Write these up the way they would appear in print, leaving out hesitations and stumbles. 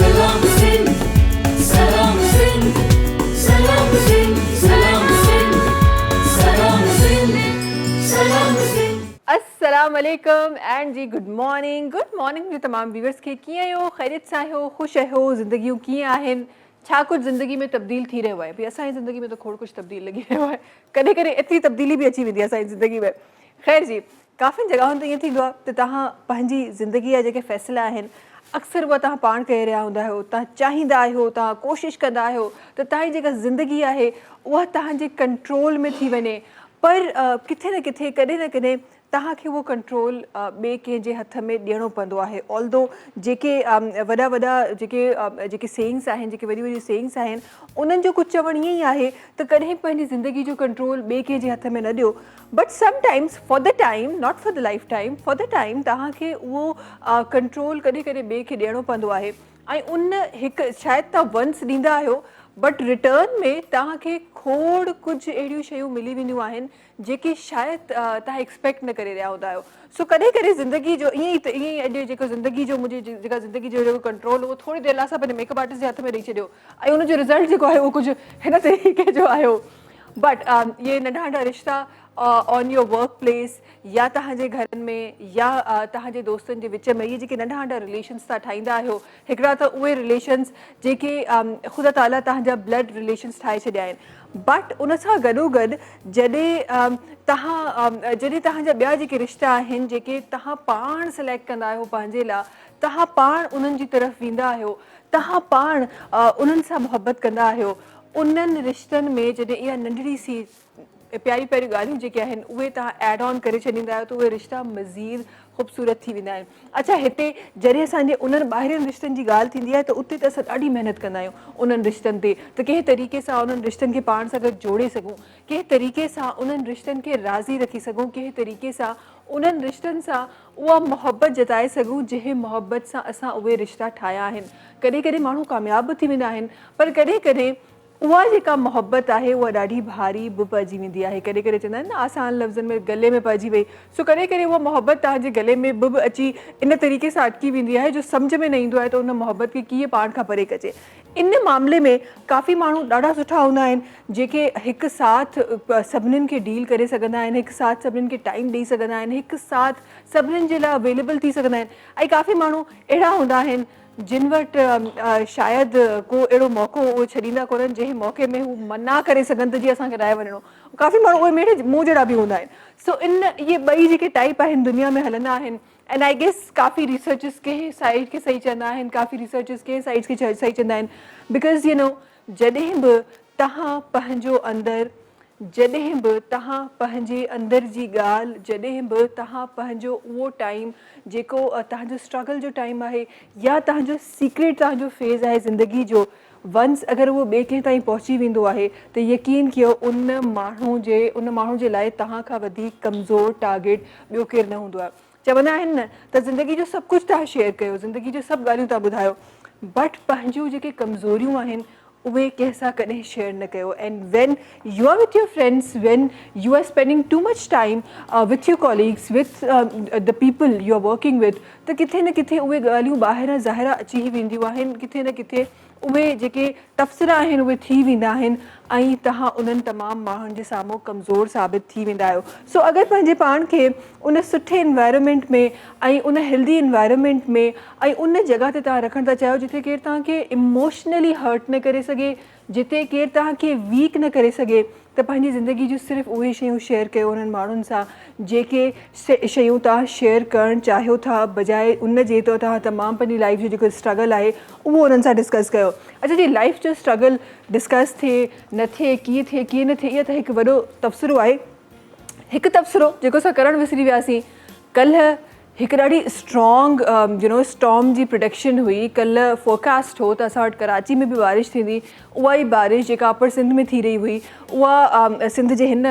Salam Sindh, Salam Sindh, Salam Sindh, Salam Sindh, Salam Sindh, Salam Sindh. अस्सलाम वालेकुम and ji good morning मुंहिंजे तमाम viewers खे कीअं आहियो, ख़ैरियत सां आहियो, ख़ुशि आहियो, ज़िंदगियूं कीअं आहिनि, छा कुझु ज़िंदगी में तब्दील थी रहियो आहे। भई असांजी ज़िंदगी में त खोड़ कुझु तब्दील लॻी रहियो आहे, कॾहिं कॾहिं एतिरी तब्दीली बि अची वेंदी आहे असांजी ज़िंदगी में। ख़ैर जी, काफ़िनि जॻहियुनि ते ईअं थींदो आहे त तव्हां पंहिंजी ज़िंदगी जा जेके फ़ैसिला आहिनि अक्सर उहा तव्हां पाण करे रहिया हूंदा आहियो, तव्हां चाहींदा आहियो, तव्हां कोशिशि कंदा आहियो त तव्हांजी जेका ज़िंदगी आहे उहा तव्हांजे कंट्रोल में थी वञे, पर किथे न किथे कॾहिं न कॾहिं तव्हांखे उहो कंट्रोल ॿिए कंहिंजे हथ में ॾियणो पवंदो आहे। ऑल्दो जेके वॾा वॾा जेके सेइंग्स आहिनि, जेके वॾी वॾी सेइंग्स आहिनि, उन्हनि जो कुझु चवणु ईअं ई आहे त कॾहिं पंहिंजी ज़िंदगी जो कंट्रोल ॿिए कंहिंजे हथ में न ॾियो, but sometimes for the time, not for the life time, for the time तव्हांखे उहो कंट्रोल कॾहिं कॾहिं ॿिए खे ॾियणो पवंदो आहे। ऐं उन हिकु शायदि तव्हां वंस ॾींदा आहियो, बट रिटर्न में तव्हांखे खोड़ कुझु अहिड़ियूं शयूं मिली वेंदियूं आहिनि जेके शायदि तव्हां एक्सपेक्ट न करे रहिया हूंदा आहियो। सो कॾहिं कॾहिं ज़िंदगी जो ईअं ई अॼु जेको ज़िंदगी जो मुंहिंजी जेका ज़िंदगी जो जेको कंट्रोल उहो थोरी देरि लाइ असां पंहिंजे मेकअप आर्टिस्ट जे हथ में ॾेई छॾियो ऐं उनजो रिज़ल्ट जेको आहे उहो कुझु हिन तरीक़े जो आयो। बट ये नंढा नंढा रिश्ता ऑन योर वर्क प्लेस या तव्हांजे घरनि में या तव्हांजे दोस्तनि जे विच में इहे जेके नंढा नंढा रिलेशन्स तव्हां ठाहींदा आहियो, हिकिड़ा त उहे रिलेशन्स जेके ख़ुदा ताला तव्हांजा ब्लड रिलेशन्स ठाहे छॾिया आहिनि। बट उन सां गॾोगॾु जॾहिं तव्हांजा ॿिया जेके रिश्ता आहिनि जेके तव्हां पाण सिलेक्ट कंदा आहियो पंहिंजे लाइ, तव्हां पाण उन्हनि जी तरफ़ वेंदा आहियो, तव्हां पाण उन्हनि सां मुहबत कंदा आहियो, उन्हनि रिश्तनि में जॾहिं इहा नंढड़ी सी प्यारी प्यारी ॻाल्हियूं जेके आहिनि उहे तव्हां एड ऑन करे छॾींदा आहियो त उहे रिश्ता मज़ीद ख़ूबसूरत थी वेंदा आहिनि। अच्छा, हिते जॾहिं असांजे उन्हनि ॿाहिरियुनि रिश्तनि जी ॻाल्हि थींदी आहे त उते त असां ॾाढी महिनत कंदा आहियूं उन्हनि रिश्तनि ते, त कंहिं तरीक़े सां उन्हनि रिश्तनि खे पाण सां गॾु जोड़े सघूं, कंहिं तरीक़े सां उन्हनि रिश्तनि खे राज़ी रखी सघूं, कंहिं तरीक़े सां उन्हनि रिश्तनि सां उहा मुहबत जताए सघूं जंहिं मुहबत सां असां उहे रिश्ता ठाहिया आहिनि। कॾहिं कॾहिं माण्हू कामयाबु थी वेंदा आहिनि, पर कॾहिं कॾहिं उहा जेका मुहबत आहे उहा ॾाढी भारी बि पइजी वेंदी आहे। कॾहिं कॾहिं चवंदा आहिनि न आसान लफ़्ज़नि में गले में पइजी वई। सो कॾहिं कॾहिं उहा मुहबत तव्हांजे गले में बि अची इन तरीक़े सां अटकी वेंदी आहे जो सम्झ में न ईंदो आहे त उन मुहबत खे कीअं पाण खां परे कजे। इन मामले में काफ़ी माण्हू ॾाढा सुठा हूंदा आहिनि जेके हिकु साथ सभिनीनि खे डील करे सघंदा आहिनि, हिकु साथ सभिनीनि खे टाइम ॾेई सघंदा आहिनि, हिकु साथ सभिनीनि जे लाइ अवेलेबल थी सघंदा आहिनि। ऐं काफ़ी माण्हू अहिड़ा हूंदा आहिनि जिन वटि शायदि को अहिड़ो मौक़ो उहे छॾींदा कोन्हनि जंहिं मौक़े में हू मना करे सघनि त जीअं असांखे रहे वञिणो। काफ़ी माण्हू उहे मेरे मूं जहिड़ा बि हूंदा आहिनि। सो इहे ॿई जेके टाइप आहिनि दुनिया में हलंदा आहिनि। एंड आई गेस काफ़ी रिसर्चिस कंहिं साइड खे सही चवंदा आहिनि, काफ़ी रिसर्चिस कंहिं साइड्स खे सही चवंदा आहिनि, बिकॉज़ जॾहिं बि तव्हां पंहिंजो अंदरि, जॾहिं बि तव्हां पंहिंजे अंदरि जी ॻाल्हि, जॾहिं बि तव्हां पंहिंजो उहो टाइम जेको तव्हांजो स्ट्रगल जो टाइम आहे या तव्हांजो सीक्रेट तव्हांजो फेज़ आहे ज़िंदगी जो, वंस अगरि उहो ॿिए कंहिं ताईं पहुची वेंदो आहे त यकीन कयो उन माण्हू जे लाइ तव्हां खां वधीक कमज़ोर टारगेट ॿियो केरु न हूंदो आहे। चवंदा आहिनि न त ज़िंदगी जो सभु कुझु तव्हां शेयर कयो, ज़िंदगी जो सभु ॻाल्हियूं तव्हां ॿुधायो, बट पंहिंजूं जेके कमज़ोरियूं आहिनि उहे कंहिंसां कॾहिं शेयर न कयो। And when you are with your friends, when you are spending too much time with your colleagues, with the people you are working with, त किथे न किथे उहे ॻाल्हियूं ॿाहिरां ज़ाहिरा अची वेंदियूं आहिनि, किथे न किथे उहे जेके तबसरा आहिनि उहे थी वेंदा आहिनि ऐं तव्हां उन्हनि तमामु माण्हुनि जे साम्हूं कमज़ोर साबित थी वेंदा आहियो। सो अगरि पंहिंजे पाण खे उन सुठे इन्वायरमेंट में ऐं उन हेल्दी इन्वायरमेंट में ऐं उन जॻह ते तव्हां रखणु था चाहियो जिथे केरु तव्हांखे इमोशनली हर्ट न करे सघे, जिते केरु तव्हांखे वीक न करे सघे, त पंहिंजी ज़िंदगी जूं सिर्फ़ु उहे शयूं शेयर कयो उन्हनि माण्हुनि सां जेके शयूं तव्हां शेयर करणु चाहियो था, बजाए उन जे त तव्हां तमामु पंहिंजी लाइफ जो जेको स्ट्रगल आहे उहो उन्हनि सां डिस्कस कयो। अच्छा जी, लाइफ जो स्ट्रगल डिस्कस थिए न थिए, कीअं न थिए, इहो त हिकु वॾो तबसरो आहे। हिकु तबसरो जेको असां करणु विसरी वियासीं, कल्ह हिकु ॾाढी स्ट्रॉन्ग स्टॉर्म जी प्रोडिक्शन हुई। कल्ह फोरकास्ट हो त असां वटि कराची में बि बारिश थींदी। उहा ई बारिश जेका अपर सिंध में थी रही हुई उहा सिंध जे हिन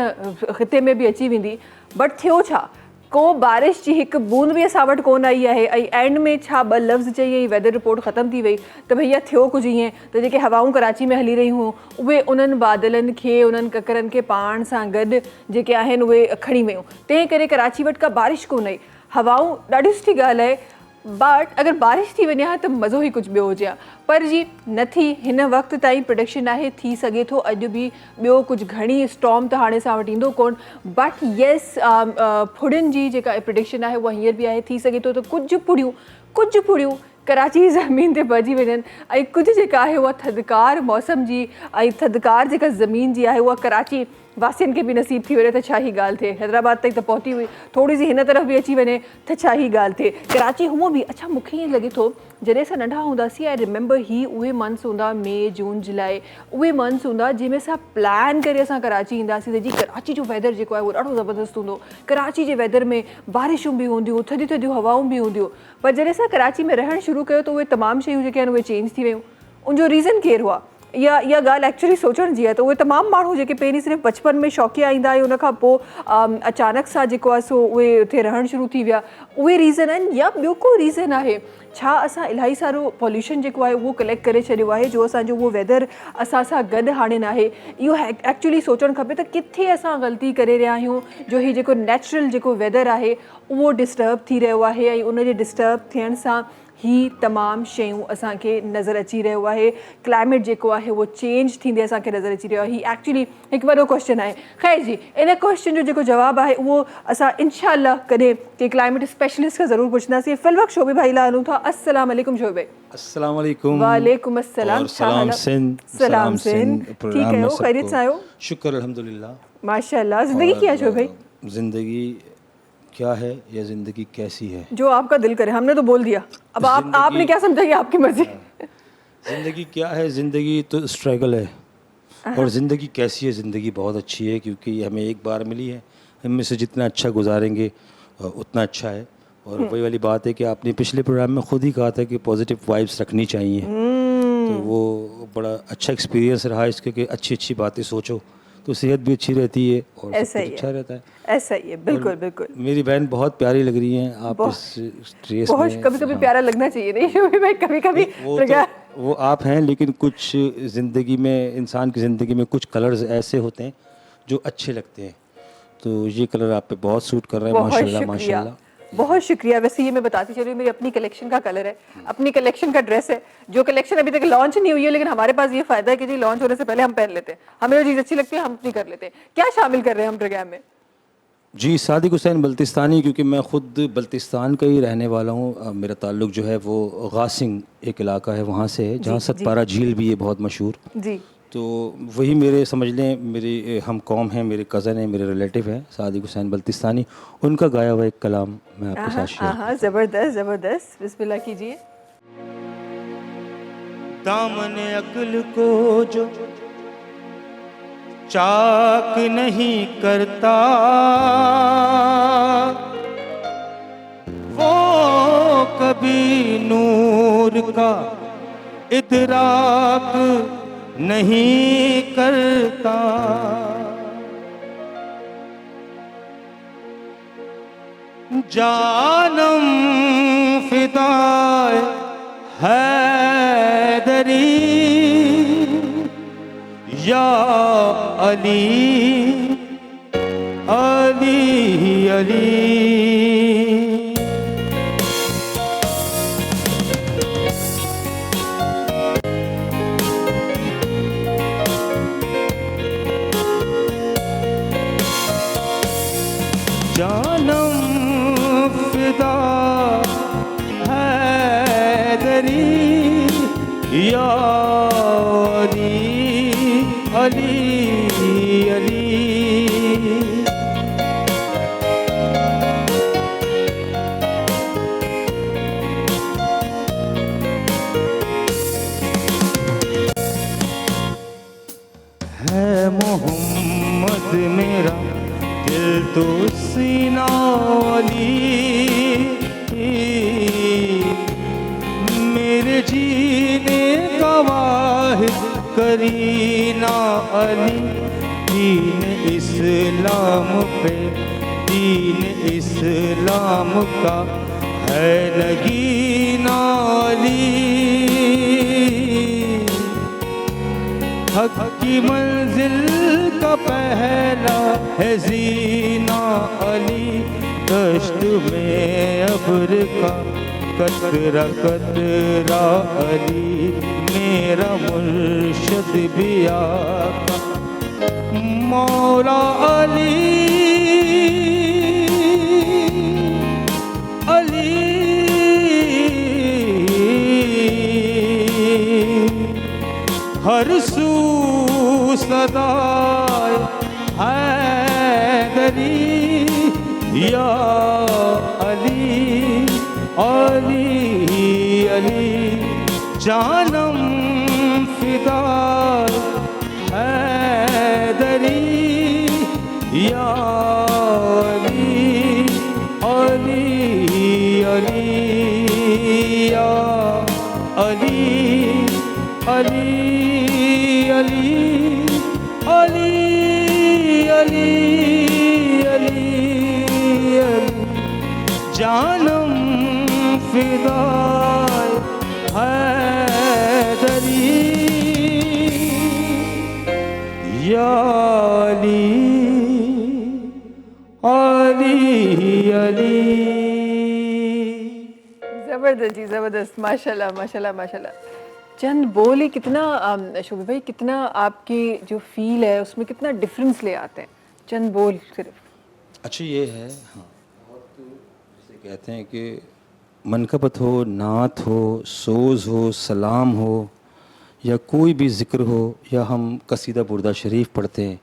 ख़िते में बि अची वेंदी, बट थियो छा, को बारिश जी हिकु बूंद बि असां वटि कोन आई आहे। ऐं एंड में छा ॿ लफ़्ज़ चई ऐं वेदर रिपोर्ट ख़तमु थी वई त भैया थियो कुझु ईअं त जेके हवाऊं कराची में हली रहियूं हुयूं उहे उन्हनि बादलनि खे, उन्हनि ककरनि खे पाण सां गॾु जेके आहिनि उहे खणी वियूं। तंहिं करे कराची वटि का बारिश कोन आई। हवाऊं ॾाढी सुठी ॻाल्हि आहे, बट अगर बारिश थी वञे हा त मज़ो ई कुझु ॿियो हुजे हा, पर जी न थी। हिन वक़्त ताईं प्रोडिक्शन आहे, थी सघे थो अॼु बि ॿियो कुझु घणी स्टॉर्म त हाणे असां वटि ईंदो कोन, बट येस फुड़ियुनि जी जेका प्रोडिक्शन आहे उहा हींअर बि आहे। थी सघे थो त कुझु फुड़ियूं कराची जी ज़मीन ते पइजी वञनि, ऐं कुझु जेका आहे उहा थधिकार मौसम जी ऐं थधिकार जेका ज़मीन जी आहे उहा कराची वासियुनि खे बि नसीब थी वञे त छा ई ॻाल्हि थिए। हैदराबाद ताईं त पहुती हुई, थोरी सी हिन तरफ़ बि अची वञे त छा ई ॻाल्हि थिए। कराची हूअं बि अच्छा, मूंखे ईअं लॻे थो जॾहिं असां नंढा हूंदासीं, आई रिमेंबर ही उहे मंथ्स हूंदा मई जून जुलाई, उहे मंथ्स हूंदा जंहिंमें असां प्लान करे असां कराची ईंदासीं त जी कराची जो वेदर जेको आहे उहो ॾाढो ज़बरदस्तु हूंदो। कराची जे वेदर में बारिशूं बि हूंदियूं, थधियूं थधियूं हवाऊं बि हूंदियूं, पर जॾहिं असां कराची में रहणु शुरू कयो त उहे तमामु शयूं जेके आहिनि उहे चेंज थी वियूं। उनजो रीज़न केरु हुआ? इहा ॻाल्हि एक्चुअली सोचण जी आहे त उहे तमामु माण्हू जेके पहिरीं सिर्फ़ु बचपन में शौक़िया ईंदा ऐं उनखां पोइ अचानक सां जेको आहे सो उहे उते रहणु शुरू थी विया, उहे रीज़न आहिनि या ॿियो को रीज़न आहे? छा असां इलाही सारो पॉल्यूशन जेको आहे उहो कलेक्ट करे छॾियो आहे जो असांजो उहो वेदर असां सां गॾु हाणे न आहे? इहो एक्चुअली सोचणु खपे त किथे असां ग़लती करे रहिया आहियूं जो हीउ जेको नेचुरल जेको वेदर आहे उहो डिस्टर्ब थी रहियो आहे, ऐं उनजे डिस्टर्ब थियण सां ही तमामु शयूं असांखे नज़र अची रहियो आहे। क्लाइमेट जेको आहे उहो चेंज थींदे असांखे नज़र अची रहियो आहे। ही एक्चुअली हिकु वॾो क्वेश्चन आहे। ख़ैर जी, इन क्वेश्चन जो जेको जवाबु आहे उहो असां इंशाअल्लाह कॾहिं के क्लाइमेट स्पेशलिस्ट खां ज़रूरु पुछंदासीं। फिलवक़्त शोबे भाई लाइ हलूं था। अस्सलाम वालेकुम शोबे भाई। अस्सलाम वालेकुम। वालेकुम अस्सलाम। सलाम सिंध। सलाम सिंध। ठीक है हो, खैरियत से आयो? शुक्र अल्हम्दुलिल्लाह। माशाअल्लाह। ज़िंदगी क्या है शोबे भाई? ज़िंदगी क्या है या ज़िंदगी कैसी है? जो आपका दिल करे। हमने तो बोल दिया, अब आपने क्या समझा कि आपकी मर्जी। ज़िंदगी क्या है? ज़िंदगी तो स्ट्रगल है, और ज़िंदगी कैसी है? ज़िंदगी बहुत अच्छी है, क्योंकि हमें एक बार मिली है, हम में से जितना अच्छा गुजारेंगे उतना अच्छा है। और वही वाली बात है कि आपने पिछले प्रोग्राम में खुद ही कहा था कि पॉजिटिव वाइब्स रखनी चाहिए, तो वो बड़ा अच्छा एक्सपीरियंस रहा इसके कि अच्छी अच्छी बातें सोचो तो सेहत भी अच्छी रहती है और सब कुछ अच्छा रहता है। ऐसा ही है, बिल्कुल बिल्कुल। मेरी बहन बहुत प्यारी लग रही हैं आप इस ड्रेस में। कभी कभी प्यारा लगना चाहिए, नहीं शोबे भाई? कभी कभी वो आप हैं, लेकिन कुछ ज़िंदगी में, इंसान की ज़िंदगी में कुछ कलर्स ऐसे होते हैं जो अच्छे लगते हैं, तो ये कलर आप पे बहुत सूट कर रहे हैं। माशाल्लाह माशाल्लाह, बहुत शुक्रिया। वैसे ये मैं बताती चली, मेरी अपनी कलेक्शन का कलर है, अपनी कलेक्शन का ड्रेस है, जो कलेक्शन अभी तक लॉन्च नहीं हुई है, लेकिन हमारे पास ये फायदा है कि जी लॉन्च होने से पहले हम पहन लेते हैं। हमें जो चीज़ अच्छी लगती है हम अपनी कर लेते हैं। क्या शामिल कर रहे हैं हम प्रोग्राम में? जी सादिक हुसैन बल्तिस्तानी, क्योंकि मैं ख़ुद बल्तिस्तान का ही रहने वाला हूँ। मेरा ताल्लुक़ जो है वो गासिंग एक इलाका है वहाँ से है, जहाँ सतपारा झील भी है बहुत मशहूर जी। तो वही मेरे समझ लें मेरी हम कौम हैं, मेरे कज़न हैं, मेरे रिलेटिव हैं सादिक हुसैन बल्तिस्तानी, उनका गाया हुआ एक कलाम मैं आपके साथ शेयर। हाँ, ज़बरदस्त ज़बरदस्त, बिस्मिल्लाह कीजिए। दामन अक्ल को जो चाक नहीं करता, वो कभी नूर का इदराक नहीं करता। जानम फिदाए हैदरी या अली अली अली। जानम फिदा हैदरी या अली अली अली। है मोहम्मद मेरा दिल तो सीना अली, मेरे जीने का वाहिद करीना अली। दीन इस्लाम पे दीन इस्लाम का है नगीना अली। हक की मंजिल का पहला है जीना अली। दश्त में अब्र का कतरा कतरा अली मेरा मुर्शिद भी आका मौला अली अली हर सू सदाए हैदरी या अली अली अली जानम फिदा हैदरी या अली अली अली या अली अली अली अली अली अली अली जानम फिदाए हैदरी या अली अली अली। ज़बरदस्त जी, ज़बरदस्त, माशाल्लाह माशाल्लाह माशाल्लाह। चंद बोल ही कितना शोभी भाई, कितना आपकी जो फील है उसमें कितना डिफरेंस ले आते हैं चंद बोल सिर्फ। अच्छा ये है, हाँ, जैसे कहते हैं कि मनकबत हो, नात हो, सोज हो, सलाम हो या कोई भी ज़िक्र हो या हम कसीदा बुर्दा शरीफ पढ़ते हैं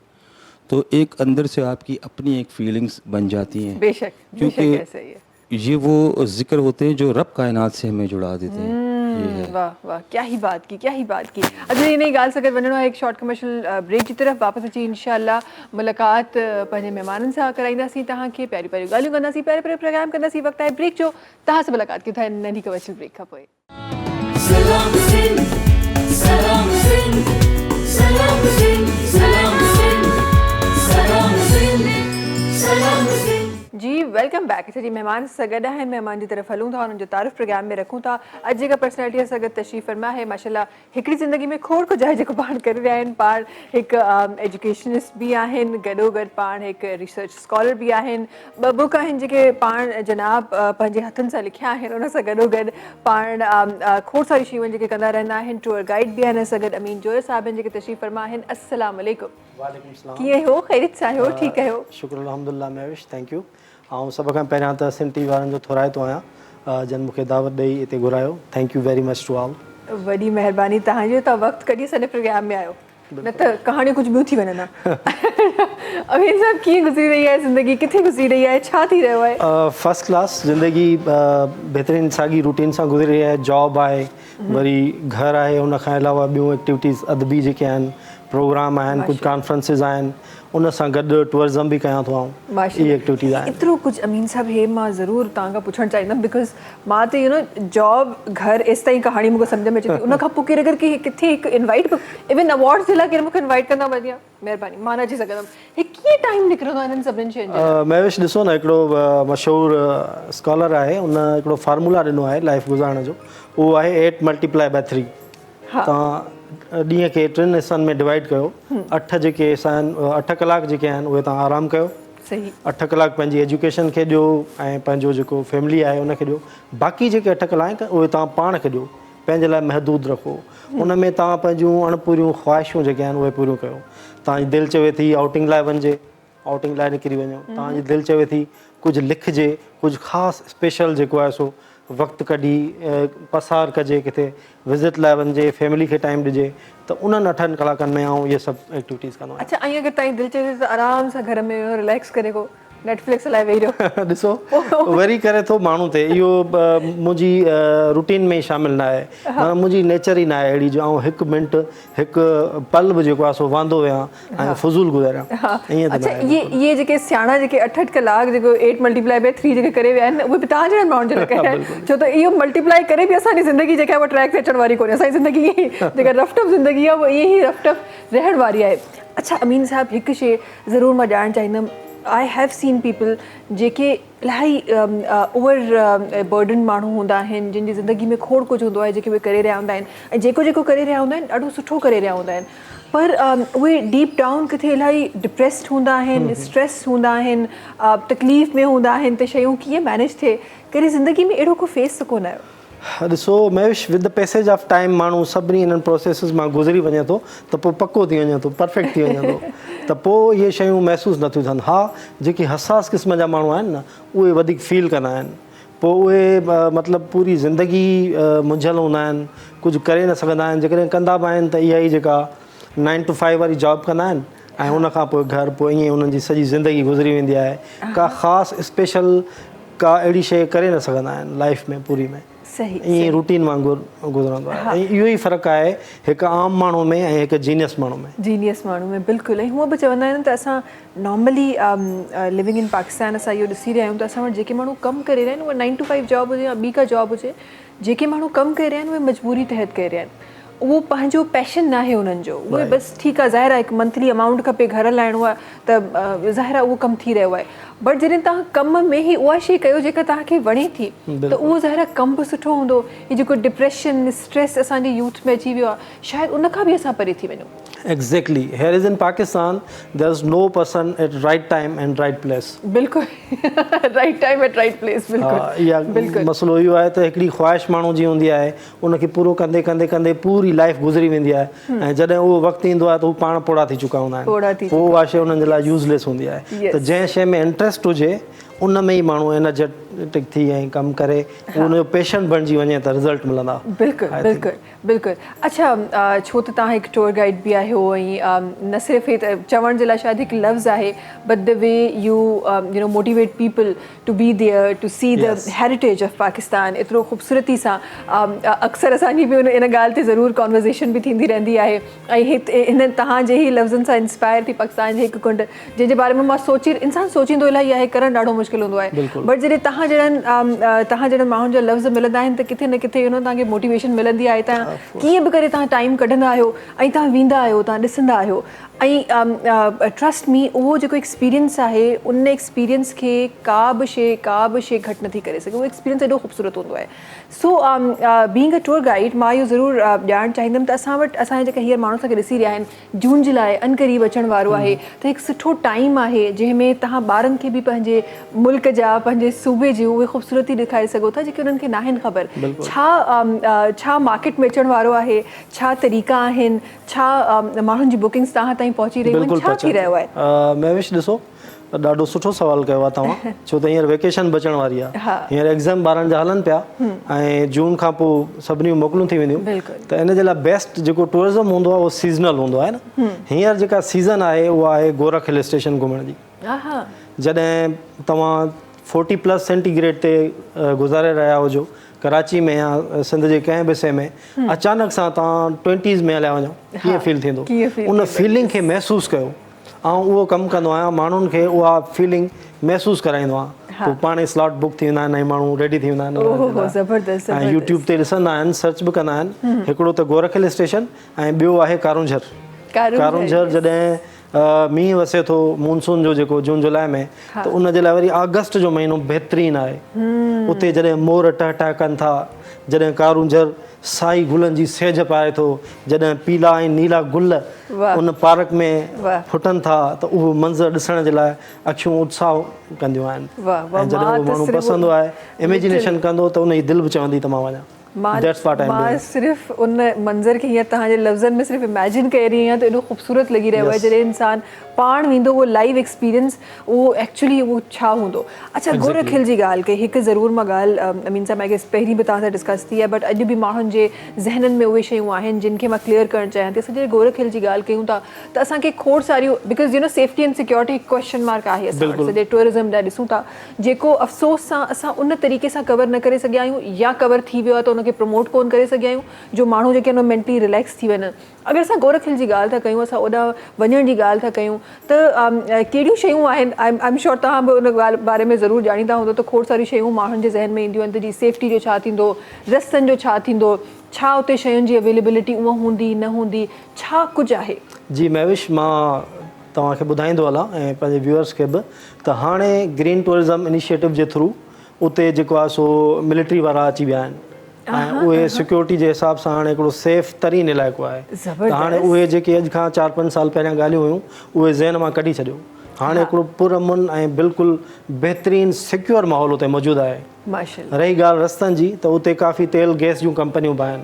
तो एक अंदर से आपकी अपनी एक फीलिंग्स बन जाती हैं। बेशक बेशक ऐसा ही है। ये वो ज़िक्र होते हैं जो रब कायनात से हमें जुड़ा देते हैं। ये है। वाह वाह, क्या ही बात की, क्या ही बात की। अच्छा ये नहीं ॻाल्हि सां गॾु वञिणो आहे एक शॉर्ट कमर्शियल ब्रेक जी तरफ़। वापसि अची इंशाअल्लाह मुलाक़ात पंहिंजे महिमाननि सां कराईंदासीं, तव्हांखे प्यारियूं प्यारियूं ॻाल्हियूं कंदासीं, प्यारे प्यारे प्रोग्राम कंदासीं। वक़्तु आहे ब्रेक जो, तव्हां सां मुलाक़ात कयूं था नंढी कमर्शियल ब्रेक खां पोइ। सलाम सिंध सलाम सिंध सलाम सिंध सलाम सिंध सलाम सिंध सलाम सिंध। जी वेलकम बैक। अच्छा जी, महिमान सां गॾु आहिनि, महिमान जी तरफ़ हलूं था, उन्हनि जो तारीफ़ प्रोग्राम में रखूं था। अॼु जेका पर्सनैलिटी सां गॾु तशरीफ़ फरमा आहे, माशाल्लाह हिकिड़ी ज़िंदगी में खोड़ कुझु आहे जेको पाण करे रहिया आहिनि। पाण हिकु एजुकेशनिस्ट बि आहिनि, गॾोगॾु पाण हिकु रिसर्च स्कॉलर बि आहिनि। ॿ बुक आहिनि जेके पाण जनाब पंहिंजे हथनि सां लिखिया आहिनि। उन सां गॾोगॾु पाण खोड़ सारी शयूं आहिनि जेके कंदा रहंदा आहिनि। टूर गाइड बि आहिनि असां गॾु। अमीन जोया साहिब आहिनि जेके तशरीफ़ फरमा आहिनि। अस्सलाम वालेकुम। वालेकुम सलाम। कीअं हो, ख़ैरियत सां आहियो, ठीकु आहियो? शुक्र अल्हम्दुलिल्लाह महविश, थैंक यू। ऐं सभ खां पहिरियां त सिंध टी वी वारनि जो थोराइतो आहियां जन मूंखे दावत ॾेई हिते घुरायो। Thank you very much to all. वॾी महिरबानी तव्हांजो, तव्हां वक़्तु कढी असांजे प्रोग्राम में आयो, न त कहाणियूं कुझु ॿियूं थी वञनि। अमीन साहब, कीअं गुज़री रही आहे ज़िंदगी, किथे गुज़री रही आहे, छा थी रहियो आहे? फर्स्ट क्लास ज़िंदगी बहितरीनु साॻी रूटीन सां गुज़री रही आहे। जॉब आहे, वरी घर आहे, उन खां अलावा ॿियूं एक्टिविटीज़ अदबी जेके आहिनि, प्रोग्राम आहिनि, कुझु कॉन्फ्रेंसिस आहिनि, उन सां गॾु टूरिज़म बि कयां थो आऊं। इहे एक्टिविटीज़ आहिनि। एतिरो कुझु अमीन साहब, हे मां ज़रूरु तव्हां खां पुछणु चाहींदमि, बिकॉज़ मां त यू नो जॉब घर एसि ताईं कहाणी मूंखे सम्झ में अचे थी। उन खां पोइ केरु अगरि की किथे हिकु इनवाइट, इवन अवॉर्ड्स जे लाइ केरु मूंखे इनवाइट कंदा, वधी महिरबानी मां न अची सघंदमि। हे कीअं टाइम निकिरंदो आहे इन्हनि सभिनीनि शयुनि जो? महविश ॾिसो न, हिकिड़ो मशहूरु स्कॉलर आहे, उन हिकिड़ो फार्मूला ॾिनो आहे लाइफ गुज़ारण जो। उहो आहे 8 × 3। तव्हां ॾींहं खे 3 हिसनि में डिवाइड कयो। 8 जेके हिसा आहिनि, 8 कलाक जेके आहिनि उहे तव्हां आराम कयो। सही। 8 कलाक पंहिंजी एजुकेशन खे ॾियो ऐं पंहिंजो जेको फैमिली आहे उनखे ॾियो। बाक़ी जेके 8 कलाक उहे तव्हां पाण खे ॾियो, पंहिंजे लाइ महदूद रखो। उन में तव्हां पंहिंजूं अणपूरियूं ख़्वाहिशूं जेके आहिनि उहे पूरियूं कयो। तव्हांजी दिलि चवे थी आउटिंग लाइ वञिजे, आउटिंग लाइ निकिरी वञो। तव्हांजी दिलि चवे थी कुझु लिखिजे, कुझु ख़ासि स्पेशल जेको आहे सो वक़्तु कढी पसार कजे, किथे विज़िट लाइ वञिजे, फैमिली खे टाइम ॾिजे। त उन्हनि 8 कलाकनि में आऊं इहे सभु एक्टिविटीज़ कंदो आहियां। अच्छा, ऐं अगरि तव्हांजी दिलि चए त आराम सां घर में रिलैक्स करे को नेटफ्लिक्स हलाए वेही रहो। ॾिसो वरी करे थो माण्हू ते, इहो मुंहिंजी रूटीन में ई शामिलु न आहे। मुंहिंजी नेचर ई न आहे अहिड़ी जो आउं 1 मिंट 1 पल बि जेको आहे सो वांदो वियां ऐं फज़ूल गुज़ारियां। ईअं त अच्छा, ये जेके सियाणा जेके 8 कलाक जेको 8 × 3 जेके करे विया आहिनि, उहे बि तव्हां जहिड़े माण्हुनि जे लाइ कया आहिनि। छो त इहो मल्टीप्लाई करे बि असांजी ज़िंदगी जेका आहे उहा ट्रैक ते अचण वारी कोन्हे। असांजी ज़िंदगी ईअं ई जेका रफ़टफ ज़िंदगी आहे उहा ईअं ई रफ़टफ रहण वारी आहे। अच्छा अमीन साहब, हिकु शइ ज़रूरु मां ॼाणणु चाहींदमि। आई हैव सीन पीपल जेके इलाही ओवर बर्डन माण्हू हूंदा आहिनि, जिन जी ज़िंदगी में खोड़ कुझु हूंदो आहे, जेके उहे करे रहिया हूंदा आहिनि ऐं जेको करे रहिया हूंदा आहिनि ॾाढो सुठो करे रहिया हूंदा आहिनि, पर उहे डीप डाउन किथे इलाही डिप्रेस्ड हूंदा आहिनि, स्ट्रेस हूंदा आहिनि, तकलीफ़ में हूंदा आहिनि। त शयूं कीअं मैनेज थिए, कॾहिं ज़िंदगी में अहिड़ो को फेस त कोन आयो? ॾिसो Mahesh, with the passage of time माण्हू सभिनी इन्हनि प्रोसेसिस मां गुज़री वञे थो त पोइ पको थी वञे थो, परफेक्ट थी वञे थो, त पोइ इहे शयूं महसूसु नथियूं थियनि। हा, जेके हसास क़िस्म जा माण्हू आहिनि न, उहे वधीक फील कंदा आहिनि। पोइ उहे मतिलबु पूरी ज़िंदगी मुंझियल हूंदा आहिनि, कुझु करे न सघंदा आहिनि। जेकॾहिं कंदा बि आहिनि त इहा ई जेका 9 to 5 वारी जॉब कंदा आहिनि ऐं उनखां पोइ घर, पोइ ईअं उन्हनि जी सॼी ज़िंदगी गुज़री वेंदी आहे। का ख़ासि स्पेशल का अहिड़ी शइ करे न सघंदा आहिनि लाइफ में पूरी में। सही ईअं रूटीन वांगुरु गुज़रंदो आहे। ऐं इहो ई फ़र्क़ु आहे हिकु आम माण्हू में ऐं हिकु जीनियस माण्हू में। जीनियस माण्हू में बिल्कुलु। ऐं हूअं बि चवंदा आहिनि त असां नॉर्मली लिविंग इन पाकिस्तान असां इहो ॾिसी रहिया आहियूं त असां वटि जेके माण्हू कमु करे रहिया आहिनि उहे 9 to 5 जॉब हुजे या ॿी का जॉब हुजे, जेके माण्हू कमु करे रहिया आहिनि उहे मजबूरी तहत करे रहिया आहिनि। उहो पंहिंजो पैशन न आहे उन्हनि जो, उहे बसि ठीकु आहे, ज़ाहिर आहे हिकु मंथली अमाउंट खपे, घर हलाइणो आहे त ज़ाहिर आहे उहो कमु थी रहियो आहे। बट जॾहिं तव्हां कम में ई उहा शइ कयो जेका तव्हांखे वणे थी त उहो ज़ाहिर आहे कमु बि सुठो हूंदो। हीउ जेको डिप्रेशन, स्ट्रेस असांजे यूथ में अची वियो आहे, शायदि उनखां बि असां परे थी वञूं। Exactly. Here is in Pakistan, there is no person at right time and right place. बिल्कुलु, right time at right place. बिल्कुलु मसलो इहो आहे त हिकिड़ी ख़्वाहिश माण्हू जी हूंदी आहे, उनखे पूरो कंदे कंदे कंदे पूरी लाइफ गुज़री वेंदी आहे ऐं जॾहिं उहो वक़्तु ईंदो आहे त हू पाण पोड़ा थी चुका हूंदा आहिनि। पोइ उहा शइ उन्हनि जे लाइ यूज़लेस हूंदी आहे। त जंहिं शइ में इंट्रस्ट हुजे उन में ई माण्हू एनर्जेटिक थी ऐं कमु करे, उनजो पेशेंट बणिजी वञे त रिज़ल्ट मिलंदा। बिल्कुलु बिल्कुलु बिल्कुलु। अच्छा, छो त तव्हां हिकु टूर गाइड बि आहियो ऐं न सिर्फ़ु हे त चवण जे लाइ शायदि हिकु लफ़्ज़ आहे, but the way you know motivate people to be there to see the heritage of Pakistan एतिरो ख़ूबसूरती सां। अक्सर असांजी बि इन ॻाल्हि ते ज़रूरु कॉन्वर्सेशन बि थींदी रहंदी आहे ऐं हिन तव्हांजे ई लफ़्ज़नि सां इंस्पायर थी पाकिस्तान जे हिकु कुंड जंहिंजे बारे में मां इंसानु सोचींदो इलाही आहे, करणु ॾाढो मुश्किल हूंदो आहे। बट जॾहिं तव्हां जहिड़नि माण्हुनि जा लफ़्ज़ मिलंदा आहिनि त किथे न किथे तव्हांखे मोटिवेशन मिलंदी आहे। तव्हां कीअं बि करे तव्हां टाइम कढंदा आहियो ऐं तव्हां वेंदा आहियो, तव्हां ॾिसंदा आहियो। ऐं ट्रस्ट मी, उहो जेको एक्सपीरियंस आहे उन एक्सपीरियंस खे का बि शइ घटि नथी करे सघे। उहो एक्सपीरियंस एॾो ख़ूबसूरत हूंदो आहे। So being a tour guide, मां इहो ज़रूरु ॼाणणु चाहींदमि त असां वटि असांजे जेके हींअर माण्हू असांखे ॾिसी रहिया आहिनि, जून जुलाई अनक़रीब अचण वारो आहे, त हिकु सुठो टाइम आहे जंहिंमें तव्हां ॿारनि खे बि पंहिंजे मुल्क जा, पंहिंजे सूबे जूं उहे ख़ूबसूरती ॾेखारे सघो था जेके उन्हनि खे न आहिनि ख़बर। छा मार्केट में अचण वारो आहे, छा तरीक़ा आहिनि, छा माण्हुनि जी बुकिंग्स तव्हां ताईं पहुची रहियूं आहिनि, छा थी रहियो आहे? महेश, ॾिसो ॾाढो सुठो सवाल कयो आहे तव्हां, छो त हींअर वेकेशन बि अचण वारी आहे। हींअर एग्ज़ाम ॿारनि जा हलनि पिया ऐं जून खां पोइ सभिनी मोकलूं थी वेंदियूं, त इन जे लाइ बेस्ट जेको टूरिज़म हूंदो आहे उहो सीज़नल हूंदो आहे न। हींअर जेका सीज़न आहे उहा आहे गोरख हिल स्टेशन घुमण जी। जॾहिं तव्हां 40+ सेंटीग्रेड ते गुज़ारे रहिया हुजो कराची में या सिंध जे कंहिं बि हिसे में, अचानक सां तव्हां 20s में हलिया वञो, कीअं फील थींदो? उन फीलिंग खे महसूसु कयो। ऐं उहो कमु कंदो आहियां, माण्हुनि खे उहा फीलिंग महसूसु कराईंदो आहियां। पोइ पाण ई स्लॉट बुक थी वेंदा आहिनि ऐं माण्हू रेडी थी वेंदा आहिनि ऐं यूट्यूब ते ॾिसंदा आहिनि, सर्च बि कंदा आहिनि। हिकिड़ो त गोरख हिल स्टेशन ऐं ॿियो आहे कारूंझर। जॾहिं मींहुं वसे थो मानसून जो जेको जून जुलाई में, त उन जे लाइ वरी अगस्त जो महीनो बहितरीनु आहे। उते जॾहिं मोर टहटहा कनि था, जॾहिं कारूंझर साई गुलनि जी सेज पाए थो, जॾहिं पीला ऐं नीला गुल उन पार्क में फुटनि था, त उहो मंज़र ॾिसण जे लाइ अखियूं उत्साह कंदियूं आहिनि। ऐं जॾहिं उहो माण्हू पसंदि आहे, इमेजिनेशन कंदो त उन जी दिलि बि चवंदी त मां वञा। मां सिर्फ़ु उन मंज़र खे हीअं तव्हांजे लफ़्ज़नि में सिर्फ़ु इमेजिन करे रही आहियां त एॾो ख़ूबसूरत लॻी रहियो आहे। जॾहिं इंसानु पाण वेंदो, उहो लाइव एक्सपीरियंस, उहो एक्चुअली उहो छा हूंदो। अच्छा, गोरख हिल जी ॻाल्हि कई, हिकु ज़रूरु मां ॻाल्हि अमीन साहब मां पहिरीं बि तव्हां सां डिस्कस थी आहे, बट अॼु बि माण्हुनि जे ज़हननि में उहे शयूं आहिनि जिन खे मां क्लियर करणु चाहियां थी। असां जॾहिं गोरख हिल जी ॻाल्हि कयूं था त असांखे खोड़ सारियूं, बिकॉज़ सेफ्टी एंड सिक्योरिटी हिकु क्वेश्चन मार्क आहे असां वटि सॼे टूरिज़म लाइ ॾिसूं था, जेको अफ़सोस सां असां उन तरीक़े सां कवर न करे सघिया आहियूं, या कवर थी वियो आहे त उनखे प्रमोट कोन करे सघिया आहियूं जो माण्हू जेके आहिनि मेंटली रिलैक्स थी वञनि। अगरि असां गोरख हिल जी ॻाल्हि था कयूं, असां ओॾां वञण जी ॻाल्हि था कयूं, त कहिड़ियूं शयूं आहिनि? आई एम श्योर तव्हां बि उन ॻाल्हि बारे में ज़रूरु ॼाणींदा हूंदो, त खोड़ सारियूं शयूं माण्हुनि जे ज़हन में ईंदियूं आहिनि त जी सेफ्टी जो छा थींदो, रस्तनि जो छा थींदो, छा उते शयुनि जी अवेलेबिलिटी उहा हूंदी न हूंदी, छा कुझु आहे? जी महेश, मां तव्हांखे ॿुधाईंदो हलां ऐं पंहिंजे व्यूअर्स खे बि, त हाणे ग्रीन टूरिज़म इनिशिएटिव जे थ्रू उते जेको आहे सो मिलिट्री वारा अची विया आहिनि ऐं उहे सिक्योरिटी जे हिसाब सां हाणे हिकिड़ो सेफ तरीन इलाइक़ो आहे। त हाणे उहे जेके अॼु खां 4-5 साल पहिरियां ॻाल्हियूं हुयूं, उहे ज़हन मां कढी छॾियो हाणे हिकिड़ो पुरअमन ऐं बिल्कुलु बहितरीनु सिक्योर माहौल उते मौजूदु आहे। माशाल्लाह। रही ॻाल्हि रस्तनि जी त उते काफ़ी तेल गैस जूं कंपनियूं बि आहिनि,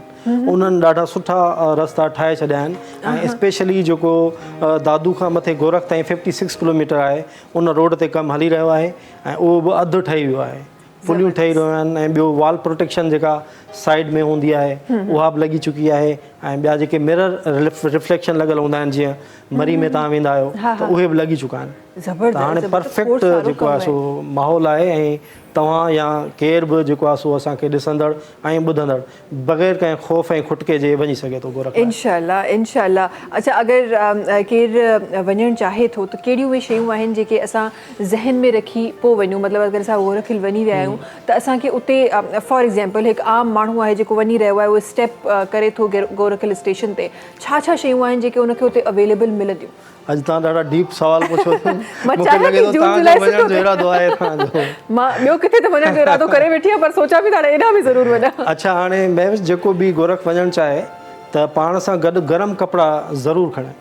उन्हनि ॾाढा सुठा रस्ता ठाहे छॾिया आहिनि ऐं स्पेशली जेको दादू खां मथे गोरख ताईं 56 किलोमीटर आहे उन रोड ते कमु हली रहियो आहे ऐं उहो बि अधु ठही वियो आहे, पुलियूं ठही रहियूं आहिनि ऐं ॿियो वॉल प्रोटेक्शन जेका साइड में हूंदी आहे उहा बि लॻी चुकी आहे ऐं ॿिया जेके मिरर रिफ्लेक्शन लॻल हूंदा आहिनि जीअं मरी में तव्हां वेंदा आहियो त उहे बि लॻी चुका आहिनि। त हाणे परफेक्ट जेको आहे सो माहौल आहे ऐं तव्हां या केर बि जेको आहे सो असांखे ॾिसंदड़ ऐं ॿुधंदड़ बग़ैर कंहिं ख़ौफ़ ऐं खुटके जे वञी सघे थो गोरख। इंशाल्लाह इंशाल्लाह। अच्छा, अगरि केरु वञणु चाहे थो त कहिड़ियूं उहे शयूं आहिनि जेके असां ज़हन में रखी पोइ वञूं, मतिलबु अगरि असां गोरख हिल वञी विया आहियूं त असांखे उते फॉर एग्ज़ाम्पल हिकु आम माण्हू आहे जेको वञी रहियो आहे, उहो स्टेप करे थो गोरख हिल स्टेशन ते, छा छा शयूं आहिनि जेके उनखे उते अवेलेबल मिलंदियूं? अॼु तव्हां ॾाढा डीप सवाल पुछो था। मां मूंखे चाहियां लॻे थी थो जून तव्हांजो जुलाई वञण सुठो जो इरादो आहे तव्हांजो। मां ॿियो किथे त वञण जो इरादो करे वेठी आहियां, पर सोचां पई त हाणे एॾा बि ज़रूरु वञा। अच्छा, हाणे महविश जेको बि गोरख वञणु चाहे त पाण सां गॾु गरम कपिड़ा ज़रूरु खणे।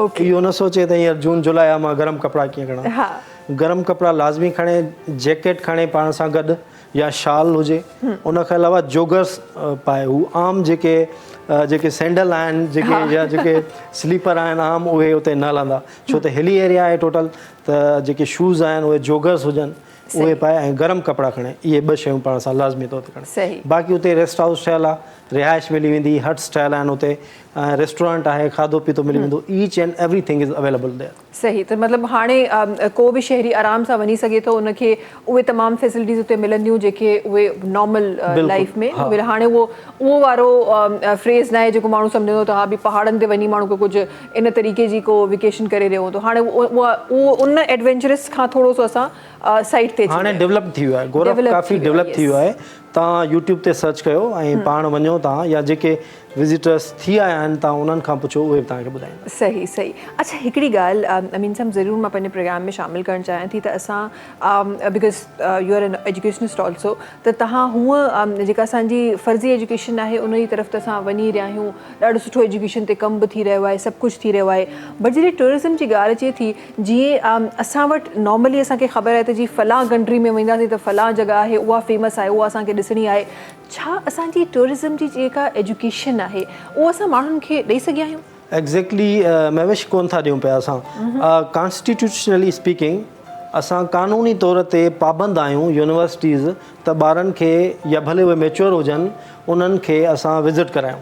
ओके। इहो न सोचे त हींअर जून जुलाई आहे मां गरम कपिड़ा कीअं खणा। हा। गरम कपिड़ा लाज़मी खणे, जैकेट खणे पाण सां गॾु या शाल हुजे, उन खां अलावा जोगर्स पाए। हू आम जेके सैंडल आहिनि या जेके स्लीपर आहिनि आम उहे उते न हलंदा, छो त हिली एरिया आहे टोटल, त जेके शूज़ आहिनि उहे जोगर्स हुजनि उहे पाए ऐं गरम कपिड़ा खणे। इहे ॿ शयूं पाण सां लाज़मी तौर ते खणे। बाक़ी उते रेस्ट हाउस ठहियलु आहे, रिहाइश मिली वेंदी, हट्स ठहियल आहिनि उते, रेस्टोरेंट आहे, खाधो पीतो मिली वेंदो, each and everything is available there. सही, त मतिलबु हाणे को बि शहरी आराम सां वञी सघे थो, उनखे उहे तमामु फैसिलिटीज़ उते मिलंदियूं जेके उहे नॉर्मल लाइफ में। हाणे उहो वारो फ्रेज़ न आहे जेको माण्हू सम्झंदो त हा बि पहाड़नि ते वञी माण्हू कुझु इन तरीक़े जी को वेकेशन करे रहियो थो। हाणे उहो उन एडवेंचरस खां थोरो सो असां साइड ते हाणे डेवलप थी वियो आहे, गोरख काफ़ी डेवलप थी वियो आहे। तव्हां यूट्यूब ते सर्च कयो ऐं पाण वञो तव्हां, या जेके विज़िटर्स थी आया आहिनि तव्हां उन्हनि खां पुछो, उहे तव्हांखे ॿुधाईंदा। सही सही। अच्छा, हिकिड़ी ॻाल्हि अमीन साहब ज़रूरु मां पंहिंजे प्रोग्राम में शामिलु करणु चाहियां थी त असां because you are an educationist also, त तव्हां हूअं जेका असांजी फ़र्ज़ी एजुकेशन आहे उन जी तरफ़ त असां वञी रहिया आहियूं, ॾाढो सुठो एजुकेशन ते कमु बि थी रहियो आहे, सभु कुझु थी रहियो आहे, बट जॾहिं टूरिज़म जी ॻाल्हि अचे थी, जीअं असां वटि नॉर्मली असांखे ख़बर आहे त जी फ़लां कंट्री में वेंदासीं त फ़लां जॻह आहे, उहा फेमस आहे, उहा असांखे ॾिसणी आहे। छा असांजी टूरिज़म जी जेका एजुकेशन आहे उहा असां माण्हुनि खे ॾेई सघिया आहियूं? एग्ज़ैक्टली महविश कोन था ॾियूं पिया असां। कॉन्स्टिट्यूशनली स्पीकिंग असां कानूनी तौर ते पाबंद आहियूं यूनिवर्सिटीज़ त ॿारनि खे, या भले उहे मेच्योर हुजनि, उन्हनि खे असां विज़िट करायूं।